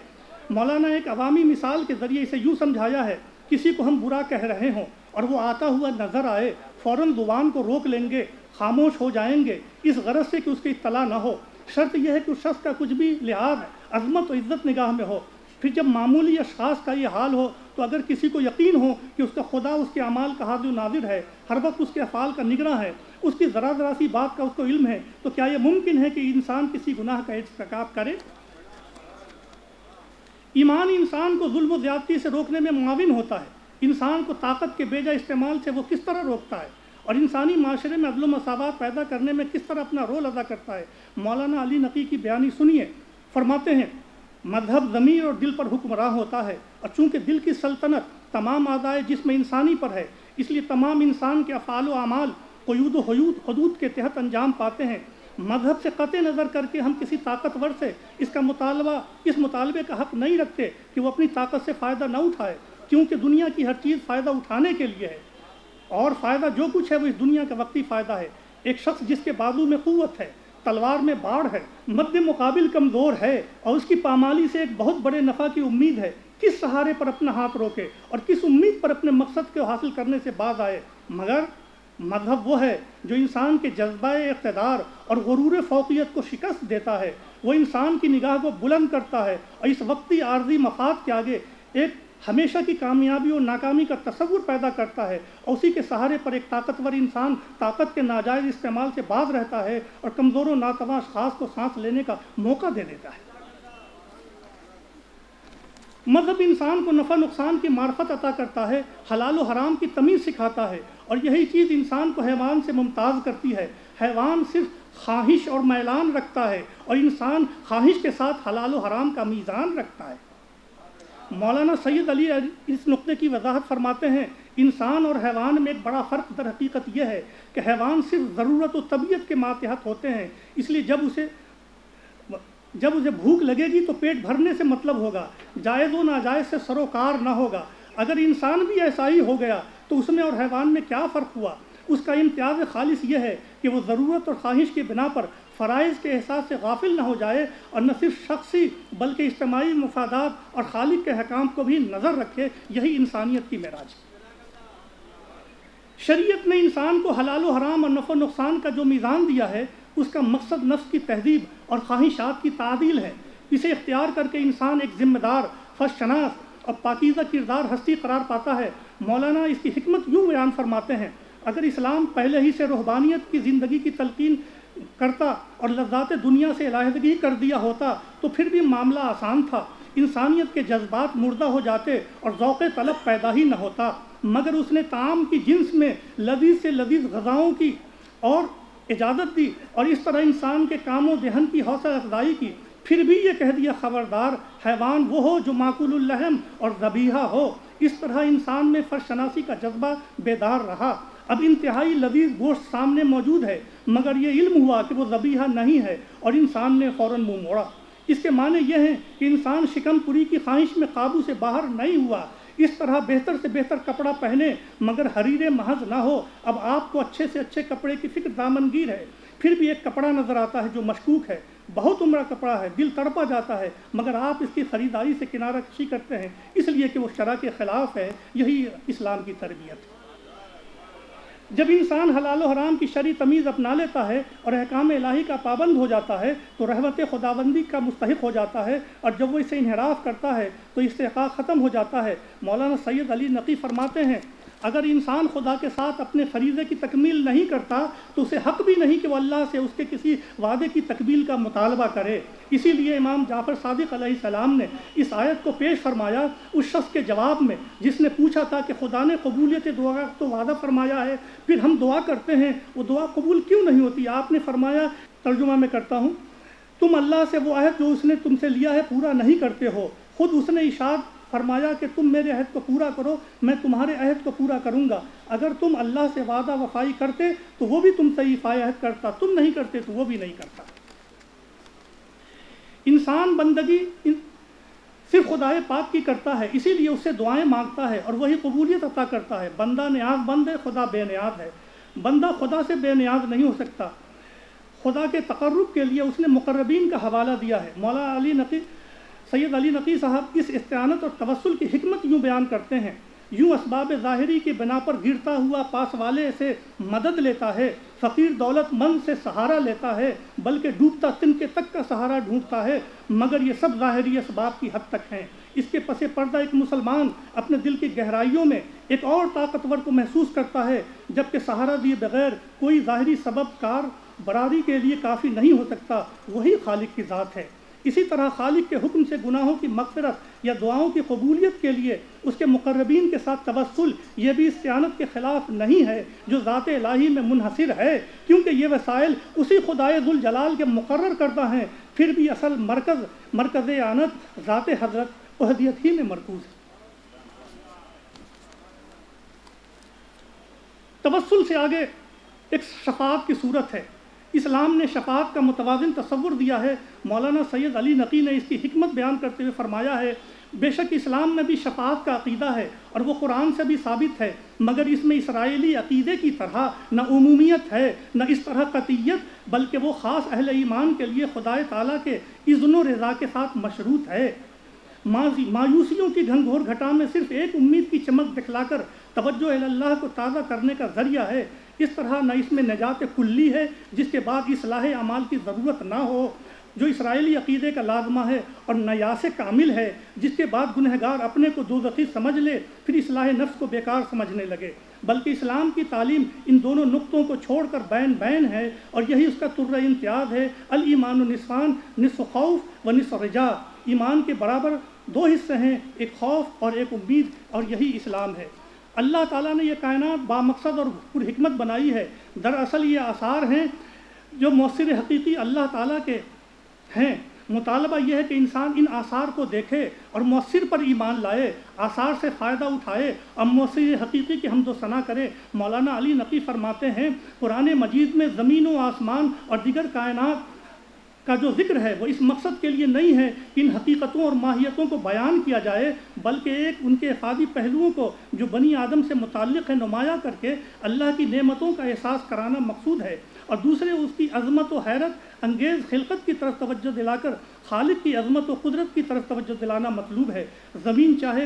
مولانا ایک عوامی مثال کے ذریعے اسے یوں سمجھایا ہے، کسی کو ہم برا کہہ رہے ہوں اور وہ آتا ہوا نظر آئے، فوراً زبان کو روک لیں گے، خاموش ہو جائیں گے، اس غرض سے کہ اس کی اطلاع نہ ہو۔ شرط یہ ہے کہ اس شخص کا کچھ بھی لحاظ، عظمت و عزت نگاہ میں ہو۔ پھر جب معمولی اشخاص کا یہ حال ہو تو اگر کسی کو یقین ہو کہ اس کا خدا اس کے اعمال کا حاضر و ناظر ہے، ہر وقت اس کے افعال کا نگراں ہے، اس کی ذرا سی بات کا اس کو علم ہے، تو کیا یہ ممکن ہے کہ انسان کسی گناہ کا ارتکاب کرے؟ ایمان انسان کو ظلم و زیادتی سے روکنے میں معاون ہوتا ہے۔ انسان کو طاقت کے بیجا استعمال سے وہ کس طرح روکتا ہے اور انسانی معاشرے میں عدل و مساوات پیدا کرنے میں کس طرح اپنا رول ادا کرتا ہے۔ مولانا علی نقی کی بیانی سنیے، فرماتے ہیں، مذہب ضمیر اور دل پر حکمراں ہوتا ہے، اور چونکہ دل کی سلطنت تمام اعضائے جسم انسانی پر ہے، اس لیے تمام انسان کے افعال و اعمال قیود و حدود کے تحت انجام پاتے ہیں۔ مذہب سے قطع نظر کر کے ہم کسی طاقتور سے اس مطالبے کا حق نہیں رکھتے کہ وہ اپنی طاقت سے فائدہ نہ اٹھائے، کیونکہ دنیا کی ہر چیز فائدہ اٹھانے کے لیے ہے، اور فائدہ جو کچھ ہے وہ اس دنیا کا وقتی فائدہ ہے۔ ایک شخص جس کے بازو میں قوت ہے، تلوار میں باڑ ہے، مد مقابل کمزور ہے اور اس کی پامالی سے ایک بہت بڑے نفع کی امید ہے، کس سہارے پر اپنا ہاتھ روکے اور کس امید پر اپنے مقصد کو حاصل کرنے سے باز آئے؟ مگر مذہب وہ ہے جو انسان کے جذبہ اقتدار اور غرور فوقیت کو شکست دیتا ہے، وہ انسان کی نگاہ کو بلند کرتا ہے اور اس وقتی عارضی مفاد کے آگے ایک ہمیشہ کی کامیابی اور ناکامی کا تصور پیدا کرتا ہے، اور اسی کے سہارے پر ایک طاقتور انسان طاقت کے ناجائز استعمال سے باز رہتا ہے اور کمزور و ناتواں اشخاص کو سانس لینے کا موقع دے دیتا ہے۔ مذہب انسان کو نفع نقصان کی معرفت عطا کرتا ہے، حلال و حرام کی تمیز سکھاتا ہے، اور یہی چیز انسان کو حیوان سے ممتاز کرتی ہے۔ حیوان صرف خواہش اور میلان رکھتا ہے اور انسان خواہش کے ساتھ حلال و حرام کا میزان رکھتا ہے۔ مولانا سید علی اس نقطے کی وضاحت فرماتے ہیں، انسان اور حیوان میں ایک بڑا فرق در حقیقت یہ ہے کہ حیوان صرف ضرورت و طبیعت کے ماتحت ہوتے ہیں، اس لیے جب اسے بھوک لگے گی تو پیٹ بھرنے سے مطلب ہوگا، جائز و ناجائز سے سروکار نہ ہوگا۔ اگر انسان بھی ایسا ہی ہو گیا تو اس میں اور حیوان میں کیا فرق ہوا؟ اس کا امتیاز خالص یہ ہے کہ وہ ضرورت اور خواہش کی بنا پر فرائض کے احساس سے غافل نہ ہو جائے اور نہ صرف شخصی بلکہ اجتماعی مفادات اور خالق کے احکام کو بھی نظر رکھے۔ یہی انسانیت کی معراج ہے۔ شریعت نے انسان کو حلال و حرام اور نفع و نقصان کا جو میزان دیا ہے، اس کا مقصد نفس کی تہذیب اور خواہشات کی تعدیل ہے۔ اسے اختیار کر کے انسان ایک ذمہ دار، فرض شناس اور پاکیزہ کردار ہستی قرار پاتا ہے۔ مولانا اس کی حکمت یوں بیان فرماتے ہیں، اگر اسلام پہلے ہی سے روحانیت کی زندگی کی تلقین کرتا اور لذات دنیا سے علیحدگی کر دیا ہوتا تو پھر بھی معاملہ آسان تھا، انسانیت کے جذبات مردہ ہو جاتے اور ذوق طلب پیدا ہی نہ ہوتا، مگر اس نے طعام کی جنس میں لذیذ سے لذیذ غذاؤں کی اور اجازت دی اور اس طرح انسان کے کام و دہن کی حوصلہ افزائی کی، پھر بھی یہ کہہ دیا خبردار حیوان وہ ہو جو ماکول اللحم اور ذبیحہ ہو۔ اس طرح انسان میں فرش شناسی کا جذبہ بیدار رہا۔ اب انتہائی لذیذ گوشت سامنے موجود ہے مگر یہ علم ہوا کہ وہ ذبیحہ نہیں ہے اور انسان نے فوراً منہ موڑا۔ اس کے معنی یہ ہیں کہ انسان شکم پوری کی خواہش میں قابو سے باہر نہیں ہوا۔ اس طرح بہتر سے بہتر کپڑا پہنے مگر حریر محض نہ ہو۔ اب آپ کو اچھے سے اچھے کپڑے کی فکر دامنگیر ہے، پھر بھی ایک کپڑا نظر آتا ہے جو مشکوک ہے، بہت عمدہ کپڑا ہے، دل تڑپا جاتا ہے، مگر آپ اس کی خریداری سے کنارہ کشی کرتے ہیں اس لیے کہ وہ شرع کے خلاف ہے۔ یہی اسلام کی تربیت ہے۔ جب انسان حلال و حرام کی شرعی تمیز اپنا لیتا ہے اور احکام الہی کا پابند ہو جاتا ہے تو رحمت خداوندی کا مستحق ہو جاتا ہے، اور جب وہ اسے انحراف کرتا ہے تو استحقاق ختم ہو جاتا ہے۔ مولانا سید علی نقی فرماتے ہیں، اگر انسان خدا کے ساتھ اپنے فریضے کی تکمیل نہیں کرتا تو اسے حق بھی نہیں کہ وہ اللہ سے اس کے کسی وعدے کی تکمیل کا مطالبہ کرے۔ اسی لیے امام جعفر صادق علیہ السلام نے اس آیت کو پیش فرمایا اس شخص کے جواب میں جس نے پوچھا تھا کہ خدا نے قبولیت دعا کا تو وعدہ فرمایا ہے، پھر ہم دعا کرتے ہیں وہ دعا قبول کیوں نہیں ہوتی؟ آپ نے فرمایا، ترجمہ میں کرتا ہوں، تم اللہ سے وہ عہد جو اس نے تم سے لیا ہے پورا نہیں کرتے ہو۔ خود اس نے ارشاد فرمایا کہ تم میرے عہد کو پورا کرو، میں تمہارے عہد کو پورا کروں گا۔ اگر تم اللہ سے وعدہ وفائی کرتے تو وہ بھی تم سے ایفائے عہد کرتا، تم نہیں کرتے تو وہ بھی نہیں کرتا۔ انسان بندگی صرف خدائے پاک کی کرتا ہے، اسی لیے اس سے دعائیں مانگتا ہے اور وہی قبولیت عطا کرتا ہے۔ بندہ نیاز بند ہے، خدا بے نیاز ہے۔ بندہ خدا سے بے نیاز نہیں ہو سکتا۔ خدا کے تقرب کے لیے اس نے مقربین کا حوالہ دیا ہے۔ مولانا سید علی نقی صاحب اس استعانت اور توسل کی حکمت یوں بیان کرتے ہیں، یوں اسباب ظاہری کی بنا پر گرتا ہوا پاس والے سے مدد لیتا ہے، فقیر دولت مند سے سہارا لیتا ہے، بلکہ ڈوبتا تنکے تک کا سہارا ڈھونڈتا ہے، مگر یہ سب ظاہری اسباب کی حد تک ہیں۔ اس کے پس پردہ ایک مسلمان اپنے دل کی گہرائیوں میں ایک اور طاقتور کو محسوس کرتا ہے، جبکہ سہارا دیے بغیر کوئی ظاہری سبب کار براری کے لیے کافی نہیں ہو سکتا، وہی خالق کی ذات ہے۔ اسی طرح خالق کے حکم سے گناہوں کی مغفرت یا دعاؤں کی قبولیت کے لیے اس کے مقربین کے ساتھ توسل یہ بھی استعانت کے خلاف نہیں ہے جو ذات الہی میں منحصر ہے، کیونکہ یہ وسائل اسی خدائے ذوالجلال کے مقرر کردہ ہیں، پھر بھی اصل مرکز اعانت ذات حضرت احدیت ہی میں مرکوز ہے۔ توسل سے آگے ایک شفاعت کی صورت ہے۔ اسلام نے شفاعت کا متوازن تصور دیا ہے۔ مولانا سید علی نقی نے اس کی حکمت بیان کرتے ہوئے فرمایا ہے، بے شک اسلام میں بھی شفاعت کا عقیدہ ہے اور وہ قرآن سے بھی ثابت ہے، مگر اس میں اسرائیلی عقیدے کی طرح نہ عمومیت ہے نہ اس طرح قطعیت، بلکہ وہ خاص اہل ایمان کے لیے خدائے تعالیٰ کے اذن و رضا کے ساتھ مشروط ہے۔ مایوسیوں کی گھنگھور گھٹا میں صرف ایک امید کی چمک دکھلا کر توجہ اللہ کو تازہ کرنے کا ذریعہ ہے۔ اس طرح نہ اس میں نجات کلی ہے جس کے بعد اصلاح اعمال کی ضرورت نہ ہو جو اسرائیلی عقیدے کا لازمہ ہے، اور نیاس کامل ہے جس کے بعد گنہگار اپنے کو دوزخی سمجھ لے پھر اصلاح نفس کو بیکار سمجھنے لگے، بلکہ اسلام کی تعلیم ان دونوں نقطوں کو چھوڑ کر بین ہے، اور یہی اس کا طر امتیاز ہے۔ الایمان نصفان، نصف خوف و نصف رجا، ایمان کے برابر دو حصے ہیں، ایک خوف اور ایک امید، اور یہی اسلام ہے۔ اللہ تعالیٰ نے یہ کائنات بامقصد اور پر حکمت بنائی ہے۔ دراصل یہ آثار ہیں جو مؤثر حقیقی اللہ تعالیٰ کے ہیں۔ مطالبہ یہ ہے کہ انسان ان آثار کو دیکھے اور مؤثر پر ایمان لائے، آثار سے فائدہ اٹھائے اور مؤثر حقیقی کی حمد و ثنا کرے۔ مولانا علی نقی فرماتے ہیں قرآن مجید میں زمین و آسمان اور دیگر کائنات کا جو ذکر ہے وہ اس مقصد کے لیے نہیں ہے کہ ان حقیقتوں اور ماہیتوں کو بیان کیا جائے، بلکہ ایک ان کے افادی پہلوؤں کو جو بنی آدم سے متعلق ہے نمایاں کر کے اللہ کی نعمتوں کا احساس کرانا مقصود ہے، اور دوسرے اس کی عظمت و حیرت انگیز خلقت کی طرف توجہ دلا کر خالق کی عظمت و قدرت کی طرف توجہ دلانا مطلوب ہے۔ زمین چاہے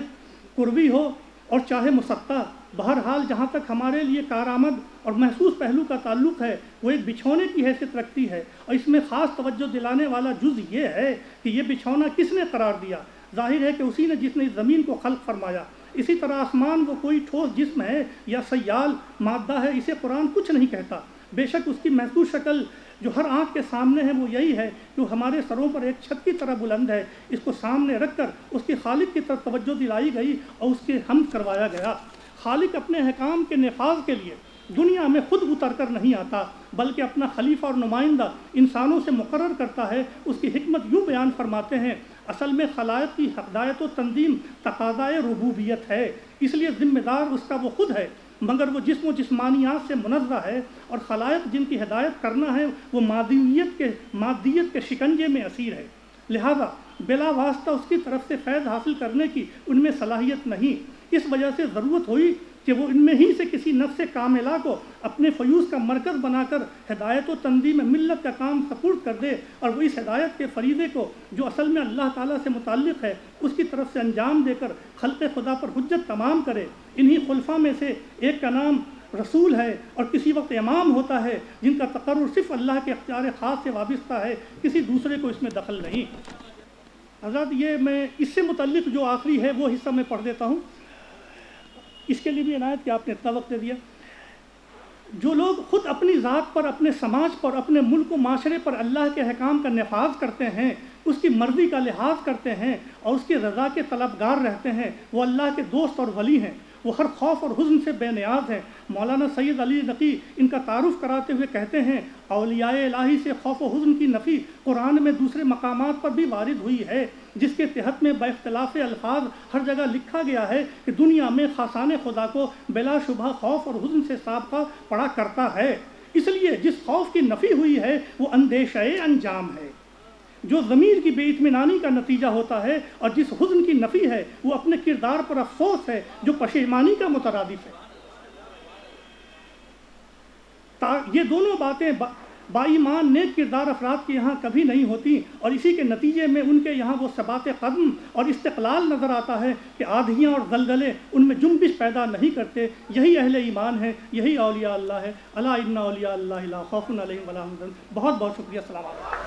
کروی ہو اور چاہے مسطح، بہرحال جہاں تک ہمارے لیے کارآمد اور محسوس پہلو کا تعلق ہے وہ ایک بچھونے کی حیثیت رکھتی ہے، اور اس میں خاص توجہ دلانے والا جز یہ ہے کہ یہ بچھونا کس نے قرار دیا؟ ظاہر ہے کہ اسی نے جس نے اس زمین کو خلق فرمایا۔ اسی طرح آسمان وہ کوئی ٹھوس جسم ہے یا سیال مادہ ہے، اسے قرآن کچھ نہیں کہتا۔ بے شک اس کی محسوس شکل جو ہر آنکھ کے سامنے ہے وہ یہی ہے کہ وہ ہمارے سروں پر ایک چھت کی طرح بلند ہے۔ اس کو سامنے رکھ کر اس کے خالق کی طرف توجہ دلائی گئی اور اس کے حمد کروایا گیا۔ خالق اپنے احکام کے نفاذ کے لیے دنیا میں خود اتر کر نہیں آتا، بلکہ اپنا خلیفہ اور نمائندہ انسانوں سے مقرر کرتا ہے۔ اس کی حکمت یوں بیان فرماتے ہیں، اصل میں خلائق کی ہدایت و تنظیم تقاضائے ربوبیت ہے، اس لیے ذمہ دار اس کا وہ خود ہے، مگر وہ جسم و جسمانیات سے منزہ ہے، اور خلائق جن کی ہدایت کرنا ہے وہ مادیت کے شکنجے میں اسیر ہے، لہذا بلا واسطہ اس کی طرف سے فیض حاصل کرنے کی ان میں صلاحیت نہیں۔ اس وجہ سے ضرورت ہوئی کہ وہ ان میں ہی سے کسی نفس کاملہ کو اپنے فیوز کا مرکز بنا کر ہدایت و تنظیم ملت کا کام سپرد کر دے، اور وہ اس ہدایت کے فریضے کو جو اصل میں اللہ تعالیٰ سے متعلق ہے اس کی طرف سے انجام دے کر خلق خدا پر حجت تمام کرے۔ انہی خلفاء میں سے ایک کا نام رسول ہے اور کسی وقت امام ہوتا ہے، جن کا تقرر صرف اللہ کے اختیار خاص سے وابستہ ہے، کسی دوسرے کو اس میں دخل نہیں۔ حضرات یہ میں اس سے متعلق جو آخری ہے وہ حصہ میں پڑھ دیتا ہوں، اس کے لیے بھی عنایت کہ آپ نے اتنا وقت دے دیا۔ جو لوگ خود اپنی ذات پر، اپنے سماج پر، اپنے ملک و معاشرے پر اللہ کے احکام کا نفاذ کرتے ہیں، اس کی مرضی کا لحاظ کرتے ہیں اور اس کی رضا کے طلبگار رہتے ہیں، وہ اللہ کے دوست اور ولی ہیں، وہ ہر خوف اور حزن سے بے نیاز ہیں۔ مولانا سید علی نقی ان کا تعارف کراتے ہوئے کہتے ہیں، اولیاء الہی سے خوف و حزن کی نفی قرآن میں دوسرے مقامات پر بھی وارد ہوئی ہے، جس کے تحت میں با اختلاف الفاظ ہر جگہ لکھا گیا ہے کہ دنیا میں خاصان خدا کو بلا شبہ خوف اور حزن سے سابقہ پڑا کرتا ہے، اس لیے جس خوف کی نفی ہوئی ہے وہ اندیشہ انجام ہے جو ضمیر کی بے اطمینانی کا نتیجہ ہوتا ہے، اور جس حزن کی نفی ہے وہ اپنے کردار پر افسوس ہے جو پشیمانی کا مترادف ہے۔ یہ دونوں باتیں با ایمان نیک کردار افراد کے یہاں کبھی نہیں ہوتی، اور اسی کے نتیجے میں ان کے یہاں وہ ثبات قدم اور استقلال نظر آتا ہے کہ آدھیاں اور زلزلے ان میں جنبش پیدا نہیں کرتے۔ یہی اہل ایمان ہے، یہی اولیاء اللہ ہے۔ الا ان اولیاء اللہ لا خوف علیہم ولا هم يحزنون۔ بہت بہت شکریہ، السلام علیکم۔